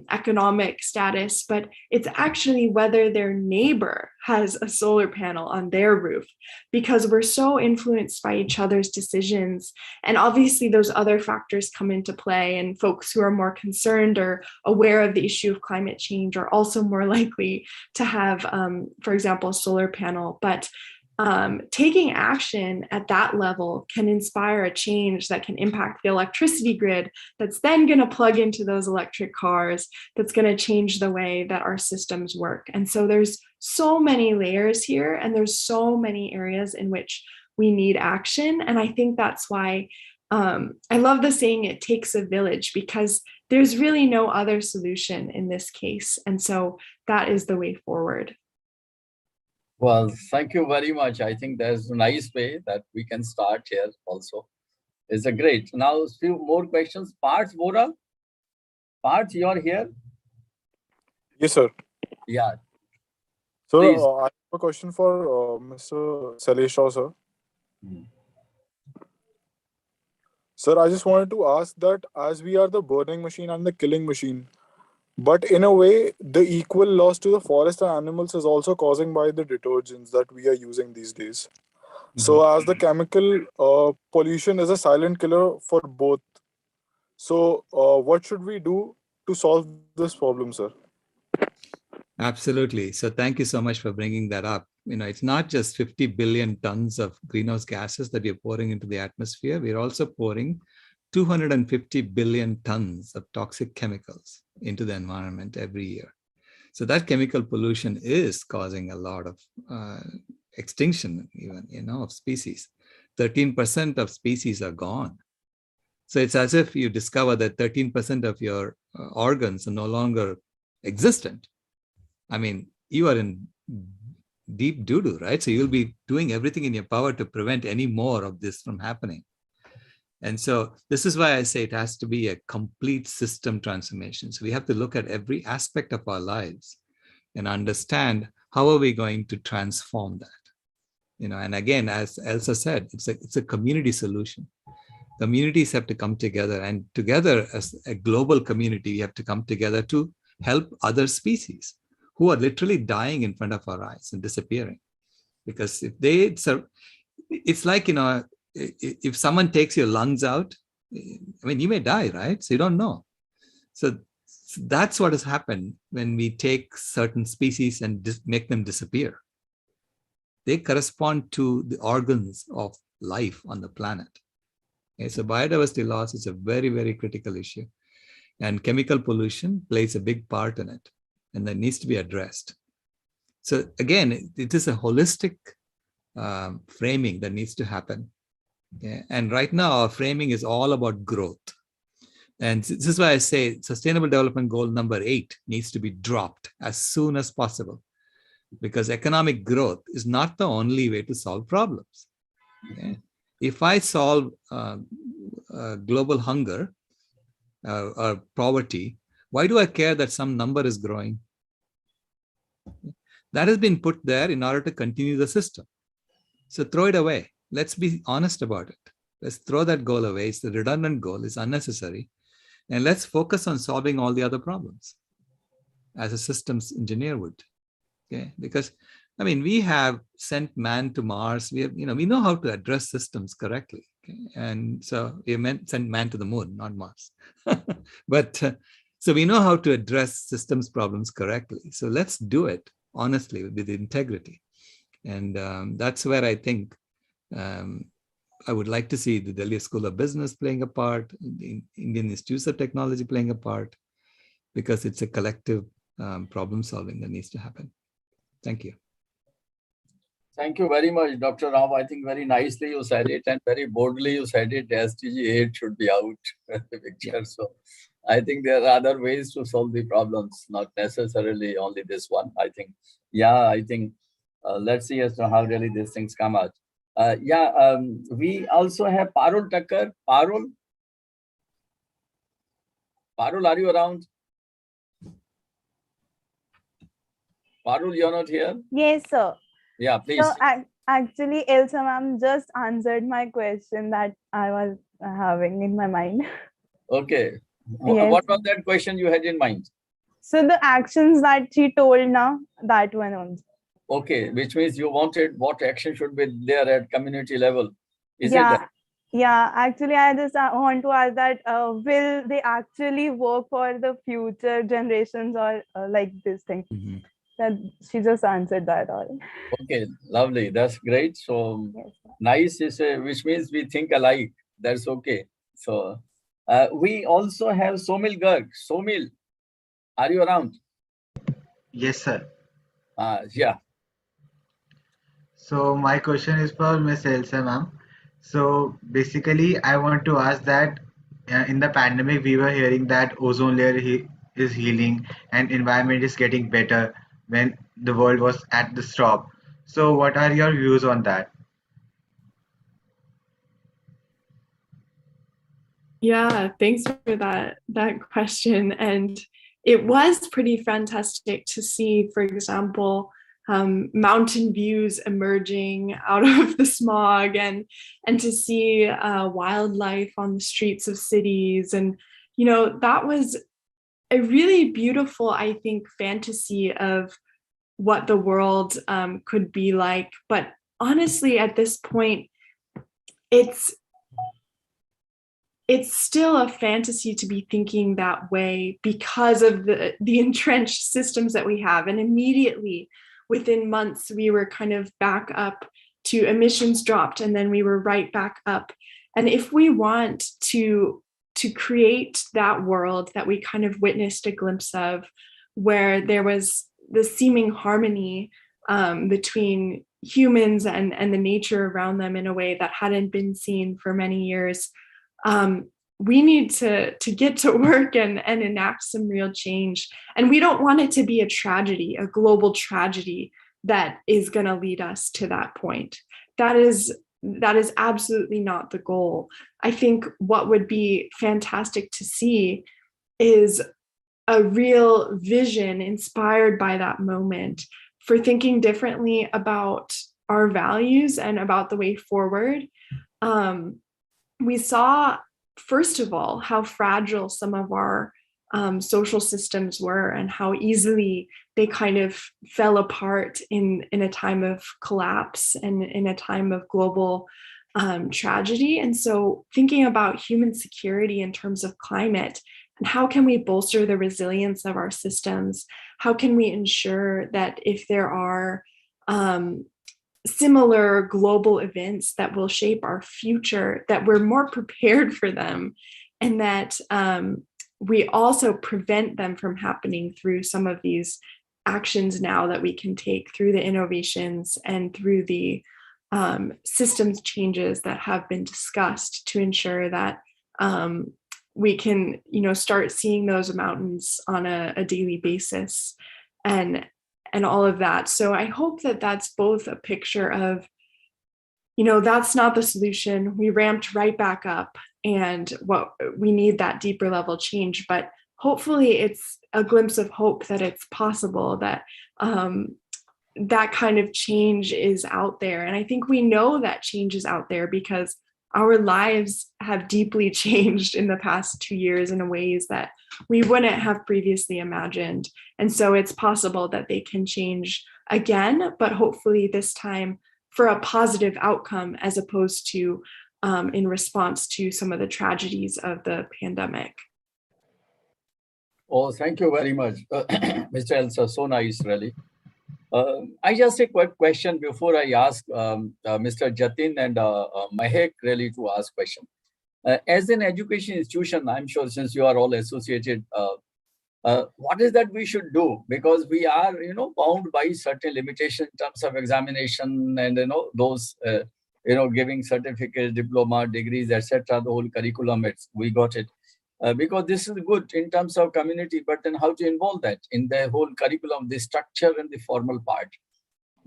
economic status, but it's actually whether their neighbor has a solar panel on their roof, because we're so influenced by each other's decisions. And obviously those other factors come into play, and folks who are more concerned or aware of the issue of climate change are also more likely to have, for example, a solar panel. But taking action at that level can inspire a change that can impact the electricity grid, that's then going to plug into those electric cars, that's going to change the way that our systems work. And so there's so many layers here, and there's so many areas in which we need action. And I think that's why I love the saying, it takes a village, because there's really no other solution in this case. And so that is the way forward. Well, thank you very much. I think there's a nice way that we can start here also. It's a great. Now, a few more questions. Parth Vora. Parth, you're here? Yes, sir. Yeah. So, Please. I have a question for Mr. Salesh Rao, sir. Sir, I just wanted to ask that as we are the burning machine and the killing machine, but in a way, the equal loss to the forest and animals is also causing by the detergents that we are using these days. So as the chemical pollution is a silent killer for both. So what should we do to solve this problem, sir? Absolutely. So thank you so much for bringing that up. It's not just 50 billion tons of greenhouse gases that we are pouring into the atmosphere. We're also pouring 250 billion tons of toxic chemicals into the environment every year. So that chemical pollution is causing a lot of extinction, even, of species. 13% of species are gone. So it's as if you discover that 13% of your organs are no longer existent. I mean, you are in deep doo-doo, right? So you'll be doing everything in your power to prevent any more of this from happening. And so this is why I say it has to be a complete system transformation. So we have to look at every aspect of our lives and understand how are we going to transform that. And again, as Elsa said, it's a community solution. Communities have to come together, and together as a global community, we have to come together to help other species who are literally dying in front of our eyes and disappearing. Because if it's like, if someone takes your lungs out, you may die, right? So you don't know. So that's what has happened when we take certain species and make them disappear. They correspond to the organs of life on the planet. Okay, so biodiversity loss is a very, very critical issue. And chemical pollution plays a big part in it, and that needs to be addressed. So again, it is a holistic framing that needs to happen. Okay? And right now, our framing is all about growth. And this is why I say Sustainable Development Goal number 8 needs to be dropped as soon as possible, because economic growth is not the only way to solve problems. Okay? If I solve global hunger or poverty, why do I care that some number is growing? That has been put there in order to continue the system. So throw it away. Let's be honest about it. Let's throw that goal away. It's a redundant goal. It's unnecessary. And let's focus on solving all the other problems as a systems engineer would. Okay? Because, we have sent man to Mars. We know how to address systems correctly. Okay? And so we sent man to the moon, not Mars. But so we know how to address systems problems correctly. So let's do it honestly with integrity. And that's where I think I would like to see the Delhi School of Business playing a part, the Indian Institutes of Technology playing a part, because it's a collective problem solving that needs to happen. Thank you. Thank you very much, Dr. Rao. I think very nicely you said it, and very boldly you said it. SDG 8 should be out of the picture. So I think there are other ways to solve the problems, not necessarily only this one. I think, let's see as to how really these things come out. We also have Parul Thakkar. Parul, are you around? Parul, you're not here? Yes, sir. Yeah, please. So Actually, Elsa ma'am just answered my question that I was having in my mind. Okay. Yes. What was that question you had in mind? So the actions that she told now, that one only. Okay, which means you wanted what action should be there at community level. Is it Yeah. that? Yeah, actually, I just want to ask that will they actually work for the future generations or like this thing? That she just answered that all. Okay, lovely. That's great. So Yes. nice is which means we think alike. That's okay. So we also have Somil Garg. Somil, are you around? Yes, sir. Yeah. So my question is for Miss Elsa, ma'am. So basically, I want to ask that in the pandemic, we were hearing that ozone layer is healing and environment is getting better when the world was at the stop. So what are your views on that? Yeah, thanks for that question. And it was pretty fantastic to see, for example, mountain views emerging out of the smog, and to see wildlife on the streets of cities. And that was a really beautiful, I think, fantasy of what the world could be like. But honestly, at this point, it's still a fantasy to be thinking that way because of the entrenched systems that we have. And immediately within months, we were kind of back up to emissions dropped, and then we were right back up. And if we want to create that world that we kind of witnessed a glimpse of, where there was the seeming harmony between humans and the nature around them in a way that hadn't been seen for many years, we need to get to work and enact some real change. And we don't want it to be a tragedy, a global tragedy that is going to lead us to that point. That is absolutely not the goal. I think what would be fantastic to see is a real vision inspired by that moment for thinking differently about our values and about the way forward. We saw, first of all, how fragile some of our social systems were and how easily they kind of fell apart in a time of collapse and in a time of global tragedy. And so thinking about human security in terms of climate, and how can we bolster the resilience of our systems? How can we ensure that if there are similar global events that will shape our future, that we're more prepared for them, and that we also prevent them from happening through some of these actions now that we can take through the innovations and through the systems changes that have been discussed to ensure that we can, start seeing those mountains on a daily basis and all of that. So I hope that that's both a picture of, that's not the solution. We ramped right back up, and what we need that deeper level change. But hopefully it's a glimpse of hope that it's possible, that that kind of change is out there. And I think we know that change is out there because our lives have deeply changed in the past 2 years in ways that we wouldn't have previously imagined. And so it's possible that they can change again, but hopefully this time for a positive outcome as opposed to in response to some of the tragedies of the pandemic. Oh, thank you very much, Mr. Elsa. So nice, really. I just a quick question before I ask Mr. Jatin and Mahek really to ask question. As an education institution, I'm sure since you are all associated, what is that we should do? Because we are, bound by certain limitation in terms of examination and, those, giving certificates, diploma, degrees, etc. The whole curriculum, we got it. Because this is good in terms of community, but then how to involve that in the whole curriculum, the structure and the formal part.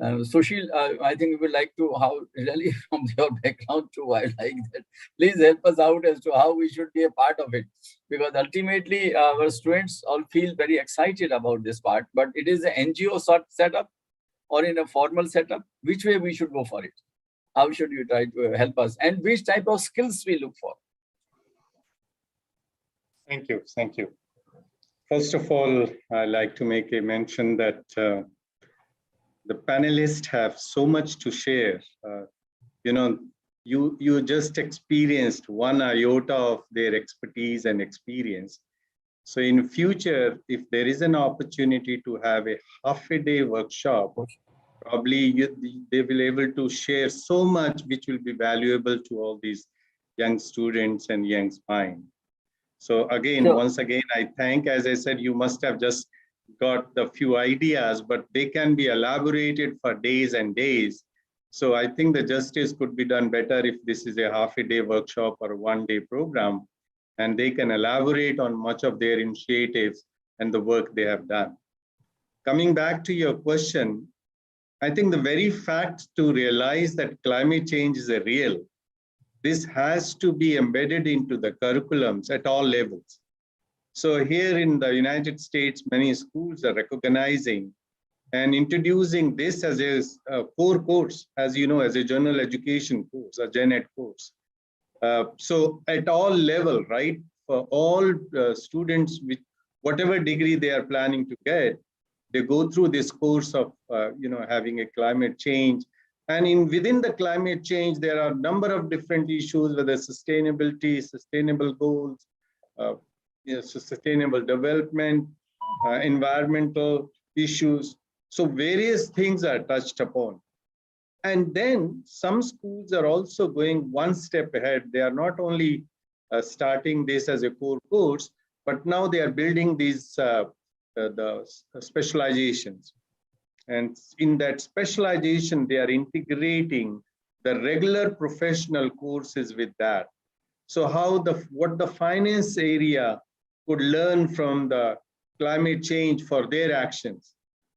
Sushil, I think we would like to, how really from your background too, I like that. Please help us out as to how we should be a part of it. Because ultimately our students all feel very excited about this part, but it is an NGO sort setup. or in a formal setup? Which way we should go for it? How should you try to help us? And which type of skills we look for? Thank you. Thank you. First of all, I'd like to make a mention that the panelists have so much to share. You just experienced one iota of their expertise and experience. So in future, if there is an opportunity to have a half-a-day workshop, probably they will be able to share so much which will be valuable to all these young students and young minds. So again, once again, I thank, as I said, you must have just got the few ideas, but they can be elaborated for days and days. So I think the justice could be done better if this is a half-a-day workshop or a one-day program, and they can elaborate on much of their initiatives and the work they have done. Coming back to your question, I think the very fact to realize that climate change is a real, this has to be embedded into the curriculums at all levels. So here in the United States, many schools are recognizing and introducing this as a core course, as you know, as a general education course, a gen ed course. So at all level, right, for all students with whatever degree they are planning to get, they go through this course of having a climate change. And within the climate change, there are a number of different issues, whether sustainability, sustainable goals, sustainable development, environmental issues. So various things are touched upon. And then some schools are also going one step ahead. They are not only starting this as a core course, but now they are building these the specializations. And in that specialization, they are integrating the regular professional courses with that. So what the finance area could learn from the climate change for their actions,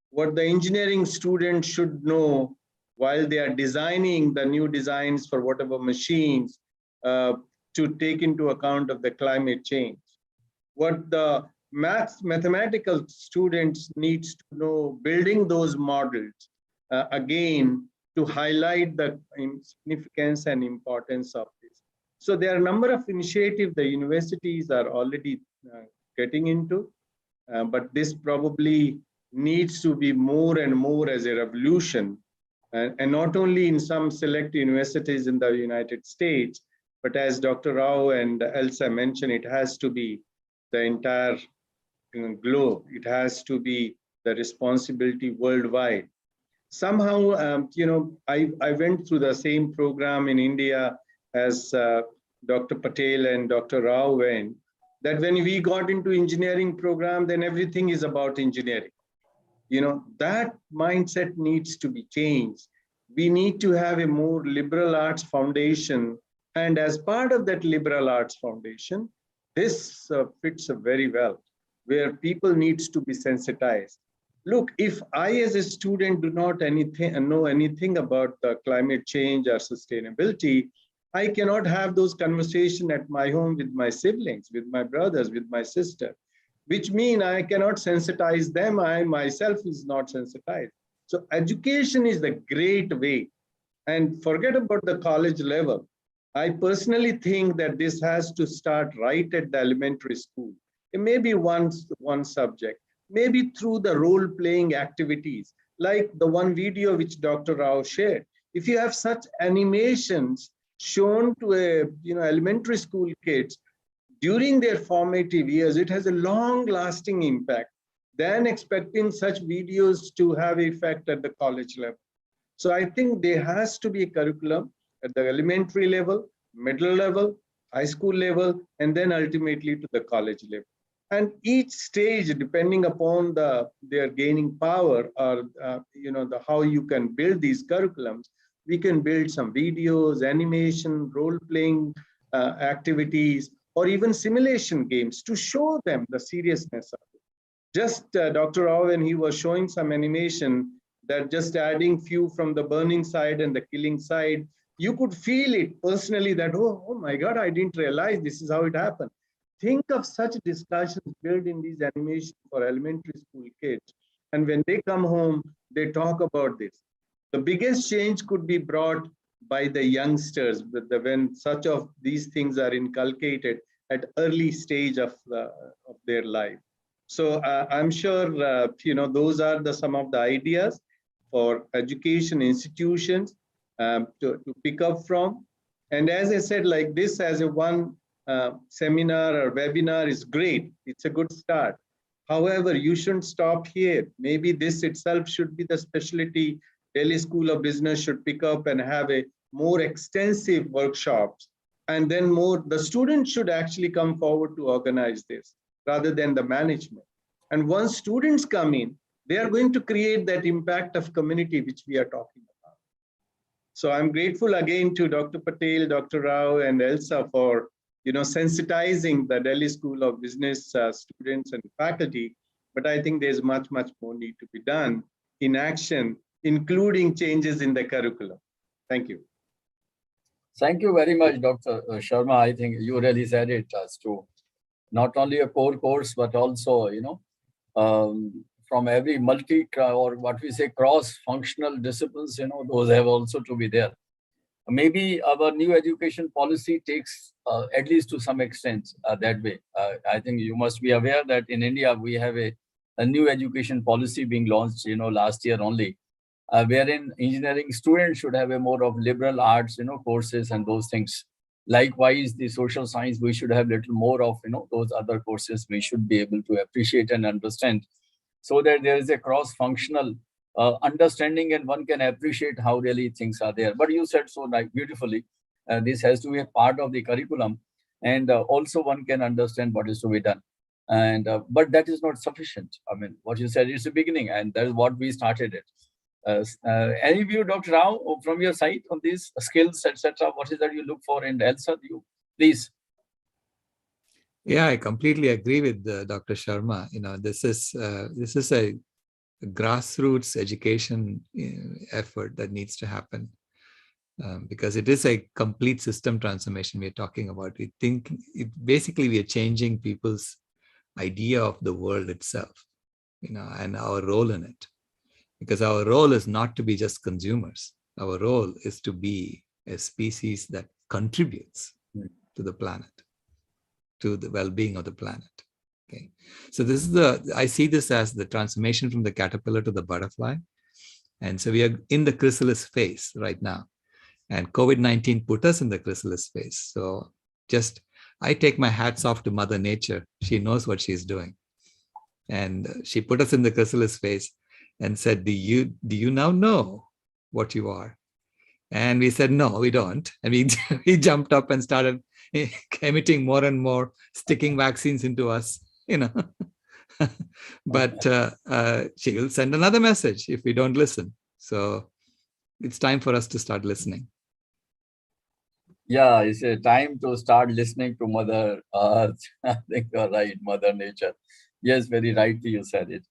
what the engineering students should know while they are designing the new designs for whatever machines to take into account of the climate change, what the mathematical students needs to know, building those models, again, to highlight the significance and importance of this. So there are a number of initiatives the universities are already getting into, but this probably needs to be more and more as a revolution, and not only in some select universities in the United States, but as Dr. Rao and Elsa mentioned, it has to be the entire globe. It has to be the responsibility worldwide. Somehow, I went through the same program in India as Dr. Patel and Dr. Rao went, that when we got into engineering program, then everything is about engineering. That mindset needs to be changed. We need to have a more liberal arts foundation. And as part of that liberal arts foundation, this fits very well, where people needs to be sensitized. Look, if I as a student do not know anything about the climate change or sustainability, I cannot have those conversations at my home with my siblings, with my brothers, with my sister, which mean I cannot sensitize them. I myself is not sensitized. So education is the great way. And forget about the college level. I personally think that this has to start right at the elementary school. It may be one subject, maybe through the role-playing activities, like the one video which Dr. Rao shared. If you have such animations shown to elementary school kids during their formative years, it has a long-lasting impact than expecting such videos to have effect at the college level. So I think there has to be a curriculum at the elementary level, middle level, high school level, and then ultimately to the college level. And each stage, depending upon their gaining power or how you can build these curriculums, we can build some videos, animation, role-playing activities, or even simulation games to show them the seriousness of it. Just Dr. Rao, when he was showing some animation, that just adding few from the burning side and the killing side, you could feel it personally that, oh my God, I didn't realize this is how it happened. Think of such discussions built in these animations for elementary school kids. And when they come home, they talk about this. The biggest change could be brought by the youngsters when such of these things are inculcated at early stage of their life. So I'm sure those are some of the ideas for education institutions to pick up from. And as I said, like this as a one seminar or webinar is great. It's a good start. However, you shouldn't stop here. Maybe this itself should be the specialty Delhi School of Business should pick up and have a more extensive workshops. And then the students should actually come forward to organize this rather than the management. And once students come in, they are going to create that impact of community which we are talking about. So I'm grateful again to Dr. Patel, Dr. Rao, and Elsa for sensitizing the Delhi School of Business students and faculty. But I think there's much, much more need to be done in action, including changes in the curriculum. Thank you. Thank you very much, Dr. Sharma. I think you really said it as to not only a core course, but also, from every or what we say cross-functional disciplines, those have also to be there. Maybe our new education policy takes at least to some extent that way. I think you must be aware that in India, we have a new education policy being launched, last year only, wherein engineering students should have a more of liberal arts, courses and those things. Likewise, the social science, we should have little more of, those other courses we should be able to appreciate and understand, so that there is a cross-functional understanding and one can appreciate how really things are there. But you said so beautifully, this has to be a part of the curriculum, and also one can understand what is to be done. And but that is not sufficient. I mean, what you said is the beginning, and that is what we started it. Any view, Dr. Rao, from your side on these skills, etc.? What is that you look for in Elsa? You please. Yeah, I completely agree with Dr. Sharma. This is a grassroots education effort that needs to happen, because it is a complete system transformation we're talking about. We think basically we are changing people's idea of the world itself, and our role in it. Because our role is not to be just consumers. Our role is to be a species that contributes to the planet, to the well-being of the planet. Okay, so this is I see this as the transformation from the caterpillar to the butterfly. And so we are in the chrysalis phase right now. And COVID-19 put us in the chrysalis phase. So I take my hats off to Mother Nature. She knows what she's doing. And she put us in the chrysalis phase and said, do you now know what you are? And we said, no, we don't. And we jumped up and started emitting more and more, sticking vaccines into us, But she will send another message if we don't listen. So it's time for us to start listening. Yeah, it's a time to start listening to Mother Earth. I think you're right, Mother Nature. Yes, very rightly you said it.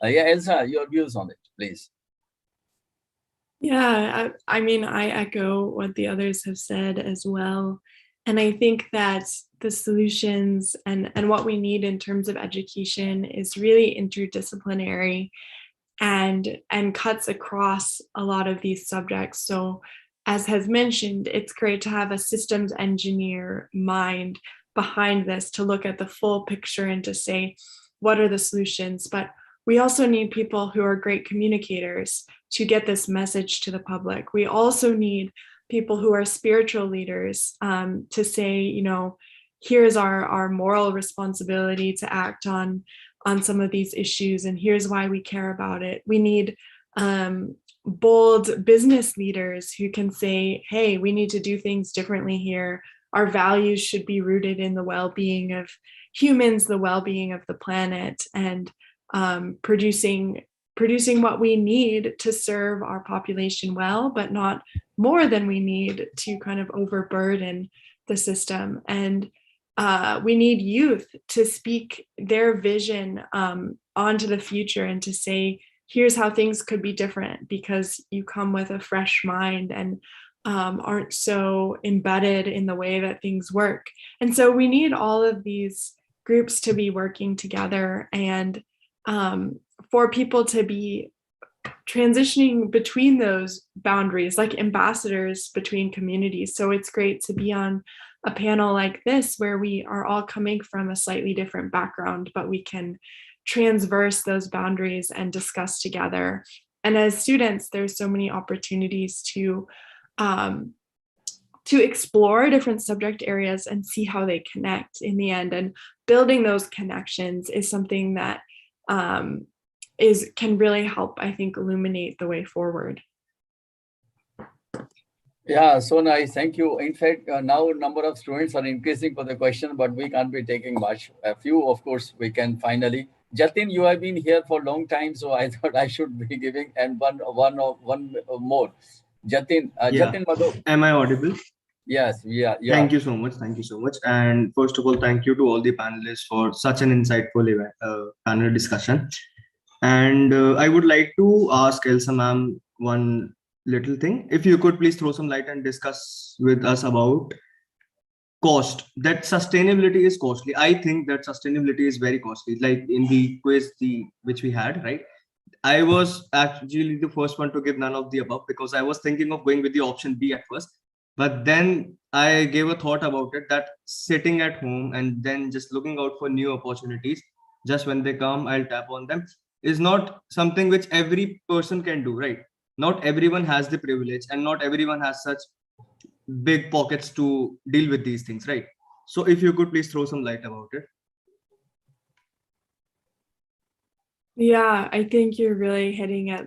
Yeah, Elsa, your views on it, please. Yeah, I mean, I echo what the others have said as well. And I think that the solutions and what we need in terms of education is really interdisciplinary and cuts across a lot of these subjects. So as has mentioned, it's great to have a systems engineer mind behind this to look at the full picture and to say, what are the solutions? But we also need people who are great communicators to get this message to the public. We also need people who are spiritual leaders to say, here's our moral responsibility to act on some of these issues, and here's why we care about it. We need bold business leaders who can say, hey, we need to do things differently here. Our values should be rooted in the well-being of humans, the well-being of the planet, and producing what we need to serve our population well, but not more than we need to kind of overburden the system. And we need youth to speak their vision onto the future and to say, here's how things could be different, because you come with a fresh mind and aren't so embedded in the way that things work. And so we need all of these groups to be working together, and for people to be transitioning between those boundaries, like ambassadors between communities. So it's great to be on a panel like this where we are all coming from a slightly different background, but we can transverse those boundaries and discuss together. And as students, there's so many opportunities to explore different subject areas and see how they connect in the end. And building those connections is something that can really help, I think, illuminate the way forward. Yeah, so nice. Thank you. In fact, now number of students are increasing for the question, but we can't be taking much. A few, of course, we can finally. Jatin, you have been here for a long time, so I thought I should be giving and one more. Jatin, Jatin Madhu. Am I audible? Yes, yeah. Thank you so much. Thank you so much. And first of all, thank you to all the panelists for such an insightful event, panel discussion. And I would like to ask Elsa ma'am one little thing. If you could please throw some light and discuss with us about cost. That sustainability is costly. I think that sustainability is very costly. Like in the quiz which we had, right? I was actually the first one to give none of the above because I was thinking of going with the option B at first. But then I gave a thought about it that sitting at home and then just looking out for new opportunities, just when they come, I'll tap on them, is not something which every person can do, right? Not everyone has the privilege and not everyone has such big pockets to deal with these things, right? So if you could please throw some light about it. Yeah, I think you're really hitting at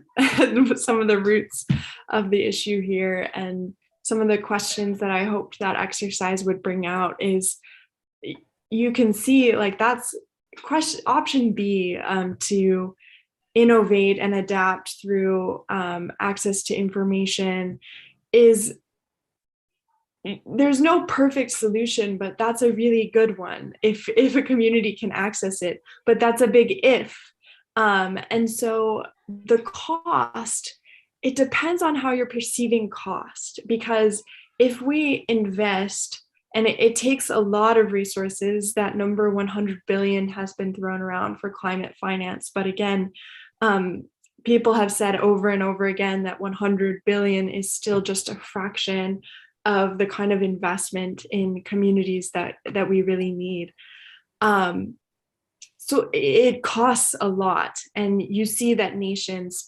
some of the roots of the issue here. And some of the questions that I hoped that exercise would bring out is, you can see like that's option B, to innovate and adapt through access to information. Is there's no perfect solution, but that's a really good one if a community can access it, but that's a big if. And so the cost, it depends on how you're perceiving cost, because if we invest, and it takes a lot of resources, that number 100 billion has been thrown around for climate finance. But again, people have said over and over again that 100 billion is still just a fraction of the kind of investment in communities that we really need. So it costs a lot. And you see that nations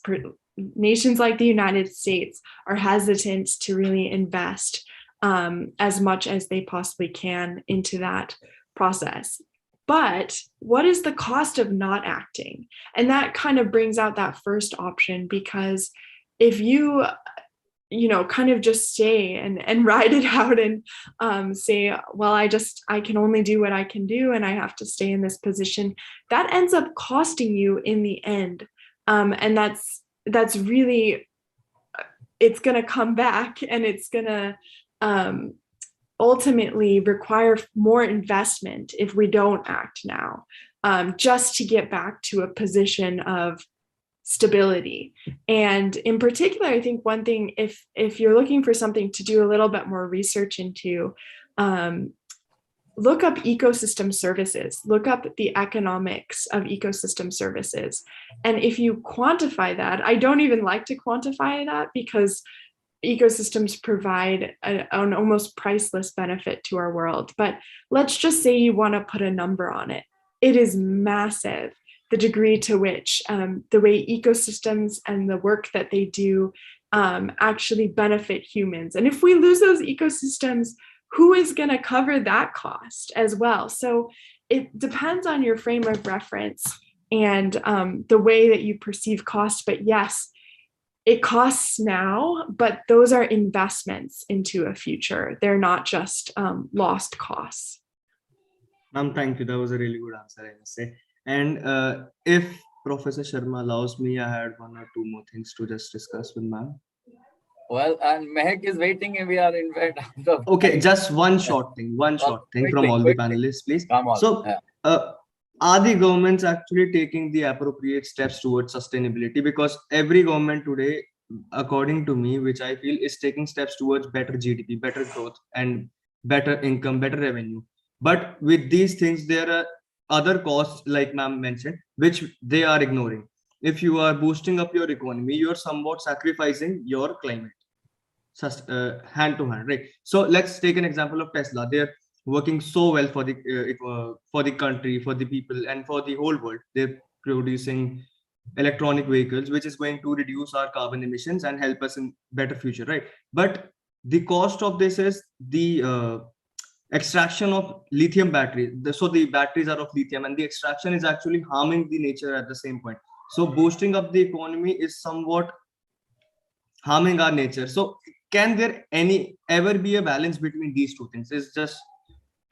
like the United States are hesitant to really invest as much as they possibly can into that process. But what is the cost of not acting? And that kind of brings out that first option, because if you kind of just stay and ride it out and say, well, I can only do what I can do and I have to stay in this position, that ends up costing you in the end. And that's really, it's going to come back, and it's going to ultimately require more investment if we don't act now, just to get back to a position of stability. And in particular, I think one thing, if you're looking for something to do a little bit more research into, look up ecosystem services, look up the economics of ecosystem services. And if you quantify that, I don't even like to quantify that because ecosystems provide an almost priceless benefit to our world. But let's just say you want to put a number on it. It is massive, the degree to which the way ecosystems and the work that they do actually benefit humans. And if we lose those ecosystems, who is going to cover that cost as well? So it depends on your frame of reference and the way that you perceive cost. But yes, it costs now, but those are investments into a future. They're not just lost costs. Ma'am, thank you. That was a really good answer, I must say. And if Professor Sharma allows me, I had one or two more things to just discuss with ma'am. Well, and Mehak is waiting and we are in bed. Okay, just one short thing from all the panelists, please. Come on. So, are the governments actually taking the appropriate steps towards sustainability? Because every government today, according to me, which I feel is taking steps towards better GDP, better growth, and better income, better revenue. But with these things, there are other costs, like ma'am mentioned, which they are ignoring. if you are boosting up your economy, you're somewhat sacrificing your climate. Hand to hand, right? So let's take an example of Tesla. They're working so well for the country, for the people, and for the whole world. They're producing electronic vehicles, which is going to reduce our carbon emissions and help us in better future, right? But the cost of this is the extraction of lithium batteries. So the batteries are of lithium, and the extraction is actually harming the nature at the same point. So boosting up the economy is somewhat harming our nature. So can there ever be a balance between these two things? It's just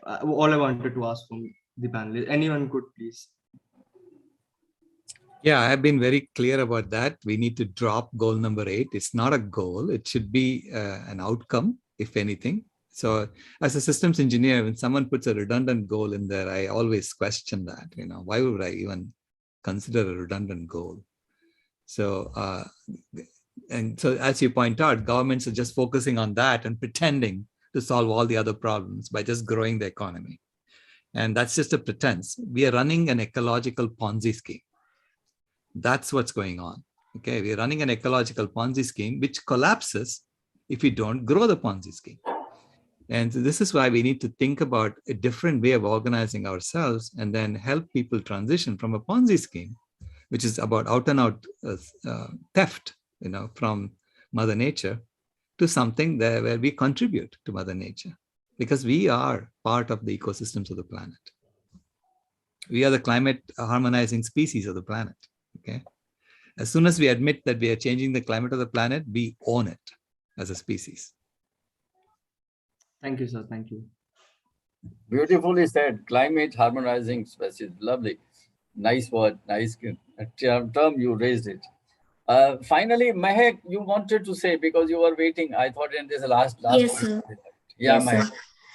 all I wanted to ask from the panel. Anyone could please. Yeah, I've been very clear about that. We need to drop goal number 8. It's not a goal. It should be an outcome, if anything. So as a systems engineer, when someone puts a redundant goal in there, I always question that, why would I even consider a redundant goal? So, and so as you point out, governments are just focusing on that and pretending to solve all the other problems by just growing the economy. And that's just a pretense. We are running an ecological Ponzi scheme. That's what's going on. Okay, we're running an ecological Ponzi scheme, which collapses if we don't grow the Ponzi scheme. And so this is why we need to think about a different way of organizing ourselves and then help people transition from a Ponzi scheme, which is about out and out theft, from Mother Nature, to something there where we contribute to Mother Nature, because we are part of the ecosystems of the planet. We are the climate harmonizing species of the planet. Okay. As soon as we admit that we are changing the climate of the planet, we own it as a species. Thank you, sir. Thank you. Beautifully said. Climate harmonizing species. Lovely. Nice word. Nice term. You raised it. Finally, Mehak, you wanted to say, because you were waiting. I thought in this last Yes, point. sir. Yeah, Yes, Mehak. sir.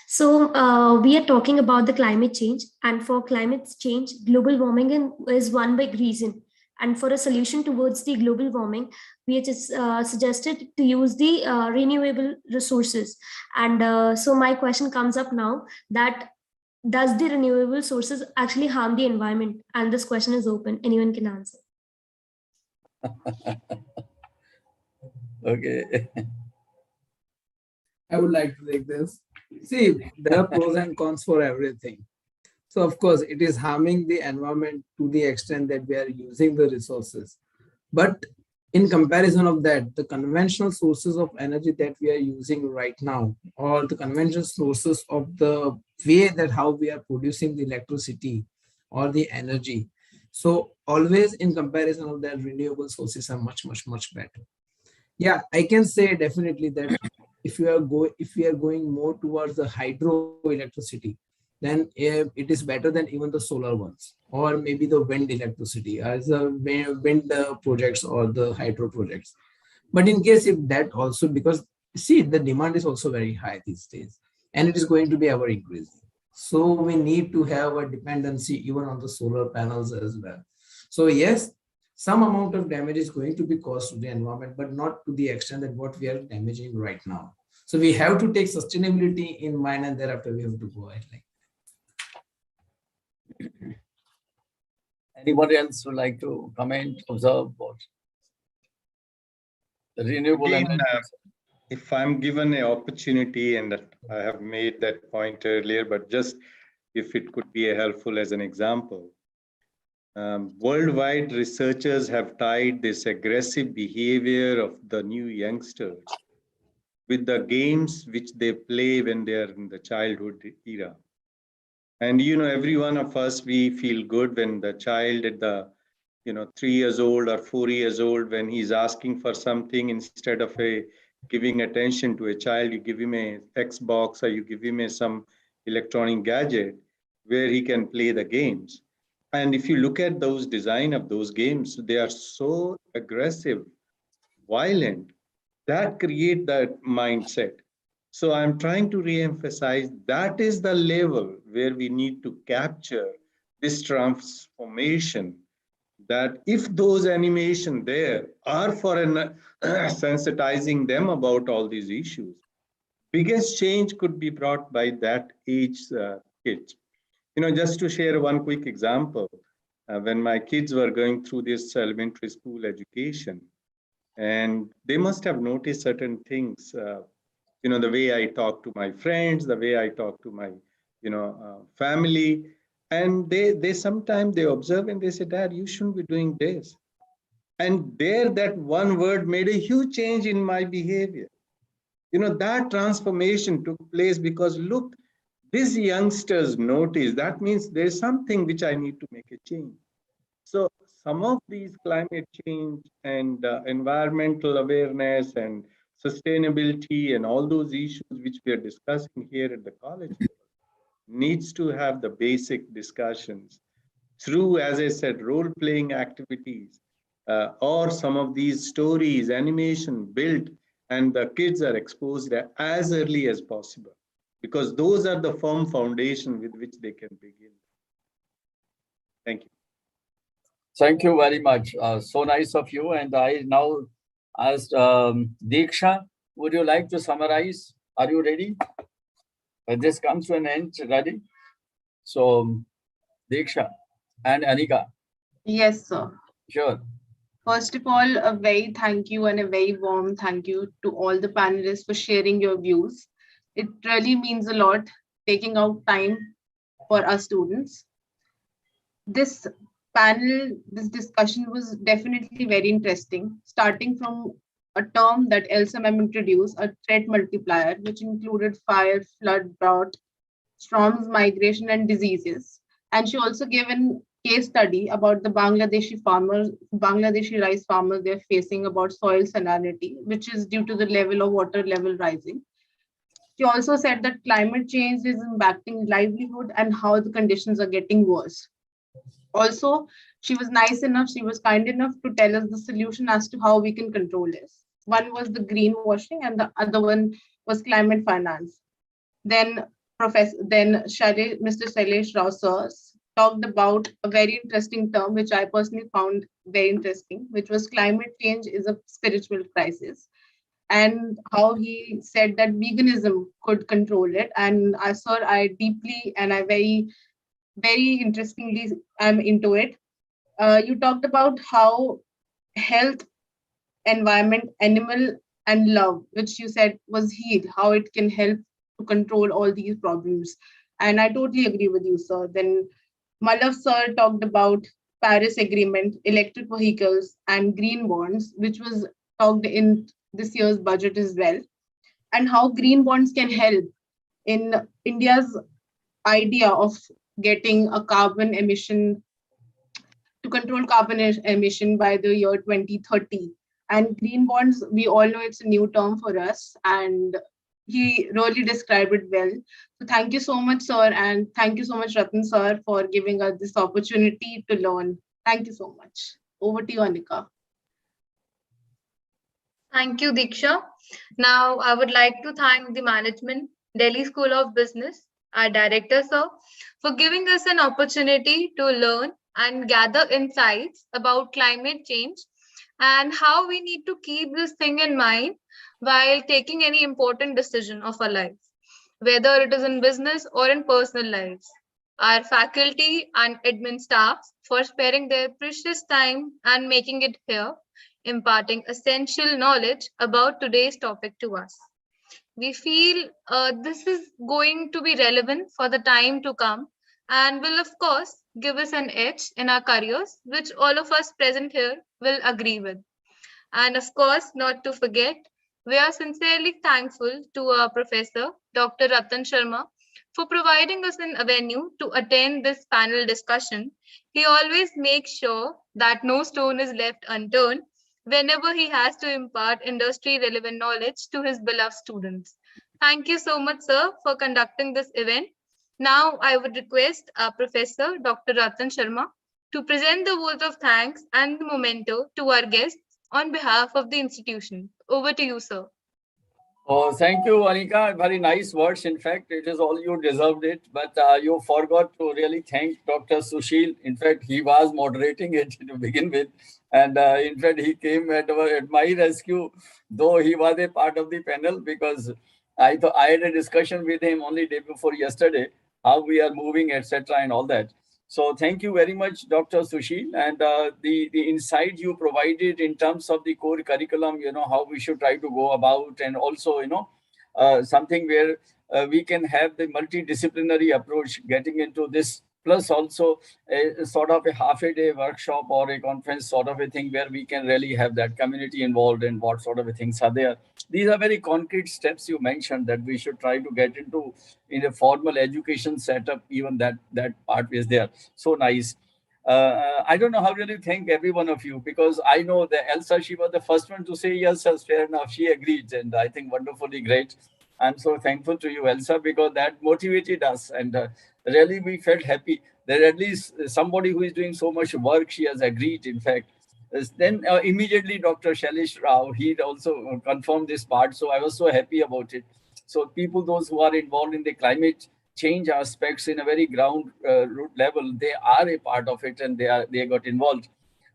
So we are talking about the climate change, and for climate change, global warming is one big reason. And for a solution towards the global warming, we are just suggested to use the renewable resources. And so my question comes up now, that does the renewable sources actually harm the environment? And this question is open. Anyone can answer. Okay. I would like to take this. See, there are pros and cons for everything. So of course, it is harming the environment to the extent that we are using the resources. But in comparison of that, the conventional sources of energy that we are using right now, or the conventional sources of the way that how we are producing the electricity or the energy. So always in comparison of that, renewable sources are much, much, much better. Yeah, I can say definitely that if we are going more towards the hydroelectricity, then it is better than even the solar ones, or maybe the wind electricity as the wind projects or the hydro projects. But in case if that also, because see, the demand is also very high these days, and it is going to be ever increasing. So we need to have a dependency even on the solar panels as well. So yes, some amount of damage is going to be caused to the environment, but not to the extent that what we are damaging right now. So we have to take sustainability in mind, and thereafter we have to go ahead like. Anybody else would like to comment, observe, what? The renewable Again, energy. if I'm given an opportunity, and I have made that point earlier, but just if it could be helpful as an example. Worldwide, researchers have tied this aggressive behavior of the new youngsters with the games which they play when they are in the childhood era. And, every one of us, we feel good when the child at the, 3 years old or 4 years old, when he's asking for something, instead of giving attention to a child, you give him a Xbox or you give him some electronic gadget where he can play the games. And if you look at those design of those games, they are so aggressive, violent, that create that mindset. So I'm trying to re-emphasize that is the level where we need to capture this transformation, that if those animation there are for sensitizing them about all these issues, biggest change could be brought by that age kids. Just to share one quick example, when my kids were going through this elementary school education, and they must have noticed certain things, the way I talk to my friends, the way I talk to my, family. And they sometimes they observe and they say, Dad, you shouldn't be doing this. And there, that one word made a huge change in my behavior. That transformation took place because look, these youngsters notice, that means there's something which I need to make a change. So some of these climate change and environmental awareness and sustainability and all those issues which we are discussing here at the college needs to have the basic discussions through, as I said, role-playing activities or some of these stories, animation built, and the kids are exposed as early as possible, because those are the firm foundation with which they can begin. Thank you. Thank you very much. So nice of you. And I now asked Diksha, would you like to summarize? Are you ready? This comes to an end, ready? So, Diksha and Anika. Yes, sir. Sure. First of all, a very thank you and a very warm thank you to all the panelists for sharing your views. It really means a lot taking out time for us students. This panel, this discussion was definitely very interesting, starting from a term that Elsa ma'am introduced, a threat multiplier, which included fire, flood, drought, storms, migration, and diseases. And she also gave a case study about the Bangladeshi farmers, Bangladeshi rice farmers they're facing about soil salinity, which is due to the level of water level rising. She also said that climate change is impacting livelihood and how the conditions are getting worse. Also, she was kind enough to tell us the solution as to how we can control this. One was the greenwashing and the other one was climate finance. Then Mr. Shailesh Rao sir talked about a very interesting term, which I personally found very interesting, which was climate change is a spiritual crisis. And how he said that veganism could control it. And I deeply and I very interestingly, I'm into it. You talked about how health, environment, animal, and love, which you said was healed, how it can help to control all these problems. And I totally agree with you, sir. Then Malav sir talked about Paris Agreement, electric vehicles, and green bonds, which was talked in this year's budget as well, and how green bonds can help in India's idea of getting a carbon emission, to control carbon emission by the year 2030. And green bonds, we all know it's a new term for us, and he really described it well. So thank you so much, sir, and thank you so much, Ratan sir, for giving us this opportunity to learn. Thank you so much. Over to you, Anika. Thank you, Diksha. Now, I would like to thank the management, Delhi School of Business, our director, sir, for giving us an opportunity to learn and gather insights about climate change and how we need to keep this thing in mind while taking any important decision of our life, whether it is in business or in personal lives. Our faculty and admin staff for sparing their precious time and making it here, imparting essential knowledge about today's topic to us. We feel this is going to be relevant for the time to come and will, of course, give us an edge in our careers, which all of us present here will agree with. And of course, not to forget, we are sincerely thankful to our professor, Dr. Ratan Sharma, for providing us an avenue to attend this panel discussion. He always makes sure that no stone is left unturned whenever he has to impart industry-relevant knowledge to his beloved students. Thank you so much, sir, for conducting this event. Now, I would request our professor, Dr. Ratan Sharma, to present the words of thanks and the memento to our guests on behalf of the institution. Over to you, sir. Oh, thank you, Anika. Very nice words. In fact, it is all you deserved it. But you forgot to really thank Dr. Sushil. In fact, he was moderating it to begin with. And in fact, he came at my rescue, though he was a part of the panel, because I had a discussion with him only day before yesterday, how we are moving, etc., and all that. So thank you very much, Dr. Sushil, and the insight you provided in terms of the core curriculum, how we should try to go about, and also, something where we can have the multidisciplinary approach getting into this, plus also a sort of a half a day workshop or a conference sort of a thing where we can really have that community involved and what sort of things are there. These are very concrete steps you mentioned that we should try to get into in a formal education setup. Even that part is there. So nice. I don't know how really thank every one of you, because I know that Elsa, she was the first one to say yes, yes, fair enough. She agreed, and I think wonderfully great. I'm so thankful to you, Elsa, because that motivated us, and really we felt happy that at least somebody who is doing so much work, she has agreed. In fact, then immediately Dr. Charles Rao, he also confirmed this part. So I was so happy about it. So people, those who are involved in the climate change aspects in a very ground root level, they are a part of it, and they got involved.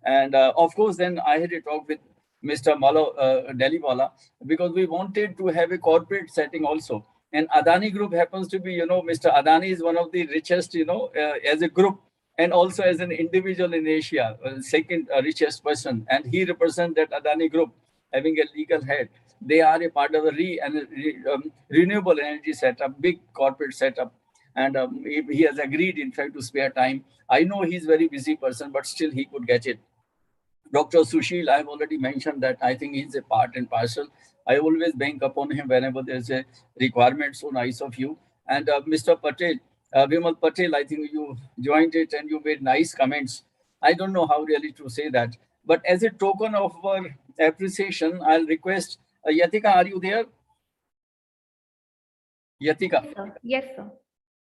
And of course, then I had a talk with Mr. Malo Deliwala, because we wanted to have a corporate setting also. And Adani Group happens to be, Mr. Adani is one of the richest, as a group, and also as an individual in Asia, second richest person. And he represents that Adani Group, having a legal head. They are a part of the renewable energy setup, big corporate setup. And he has agreed, in fact, to spare time. I know he's a very busy person, but still he could get it. Dr. Sushil, I have already mentioned that I think he's a part and parcel. I always bank upon him whenever there's a requirement. So nice of you. And Mr. Patel, Vimal Patel, I think you joined it and you made nice comments. I don't know how really to say that. But as a token of our appreciation, I'll request, Yatika, are you there? Yatika. Yes, sir.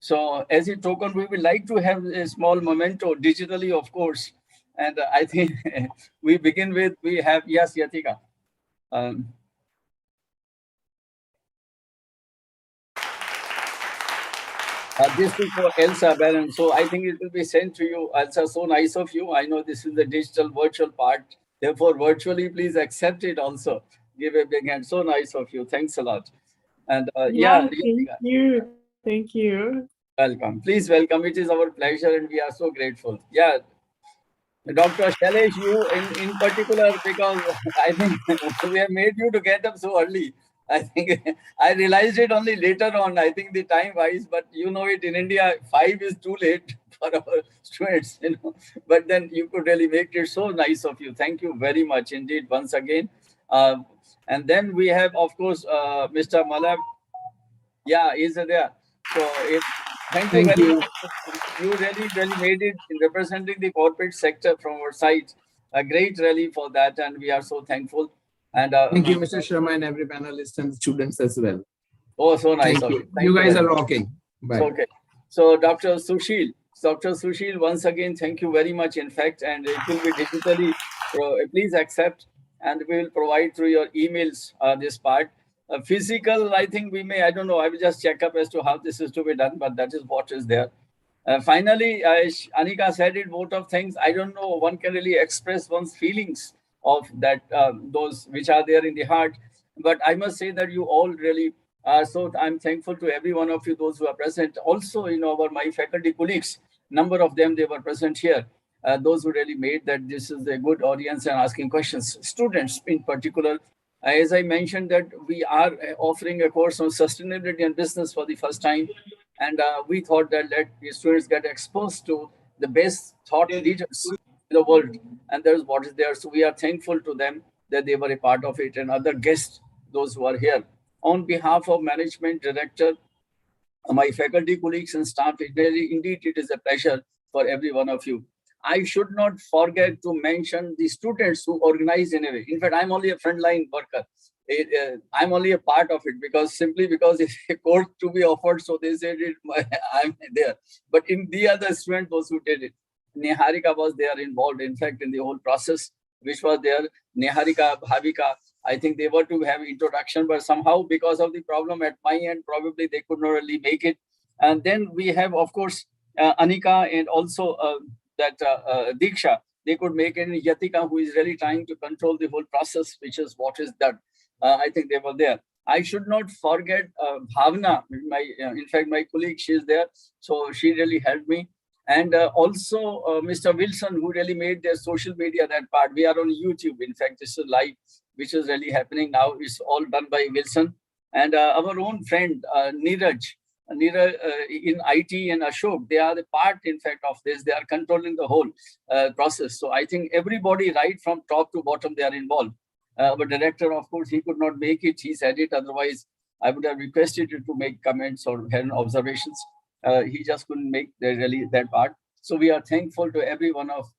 So as a token, we would like to have a small memento, digitally, of course. And I think we begin with, we have, yes, Yatika. This is for Elsa Baron. So I think it will be sent to you. Elsa, so nice of you. I know this is the digital virtual part. Therefore, virtually, please accept it also. Give a big hand. So nice of you. Thanks a lot. And yeah. Thank you. Thank you. Welcome. Please welcome. It is our pleasure, and we are so grateful. Yeah. Dr. Shailesh, you in particular, because I think we have made you to get up so early. I think I realized it only later on, I think the time-wise, but you know it, in India, 5 is too late for our students, But then you could really make it. So nice of you. Thank you very much indeed, once again. And then we have, of course, Mr. Malab. Yeah, he's there. So thank you very much. You really made it in representing the corporate sector from our side. A great rally for that, and we are so thankful. And thank you, Mr. Sharma, and every panelist and students as well. Oh, so nice. Thank you. You guys are rocking. Bye. Okay. So Dr. Sushil, once again, thank you very much. In fact, and it will be digitally. Please accept, and we will provide through your emails this part. Physical, I think we may. I don't know. I will just check up as to how this is to be done, but that is what is there. Finally, Anika said it, both of things. I don't know, one can really express one's feelings of that, those which are there in the heart. But I must say that you all really so I'm thankful to every one of you, those who are present. Also, my faculty colleagues, number of them, they were present here. Those who really made that this is a good audience and asking questions. Students in particular, as I mentioned that we are offering a course on sustainability and business for the first time. And we thought that let the students get exposed to the best thought leaders in the world. And there's what is there. So we are thankful to them that they were a part of it, and other guests, those who are here. On behalf of management, director, my faculty colleagues and staff, indeed it is a pleasure for every one of you. I should not forget to mention the students who organize in a way. In fact, I'm only a frontline worker. I'm only a part of it simply because it's a course to be offered. So they said I'm there. But in the other students, those who did it, Niharika was there involved, in fact, in the whole process, which was there. Niharika, Bhavika, I think they were to have introduction, but somehow because of the problem at my end, probably they could not really make it. And then we have, of course, Anika and also Diksha. They could make it. Yatika, who is really trying to control the whole process, which is what is done. I think they were there. I should not forget Bhavna. In fact, my colleague, she is there. So she really helped me. And also Mr. Wilson, who really made their social media that part. We are on YouTube. In fact, this is live, which is really happening now. It's all done by Wilson. And our own friend, Neeraj, in IT and Ashok, they are the part, in fact, of this. They are controlling the whole process. So I think everybody, right from top to bottom, they are involved. Our director, of course, he could not make it. He said it. Otherwise, I would have requested you to make comments or have observations. He just couldn't make that part. So we are thankful to every one of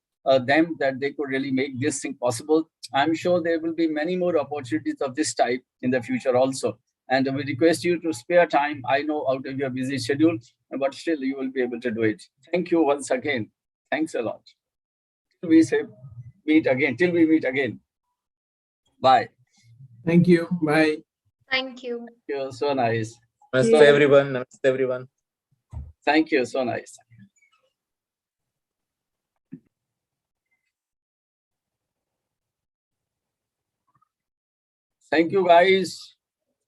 them that they could really make this thing possible. I'm sure there will be many more opportunities of this type in the future also. And we request you to spare time. I know out of your busy schedule, but still you will be able to do it. Thank you once again. Thanks a lot. Till we meet again. Bye. Thank you. Bye. Thank you. Thank you. So nice. Namaste, everyone. Namaste, everyone. Thank you. So nice. Thank you, guys.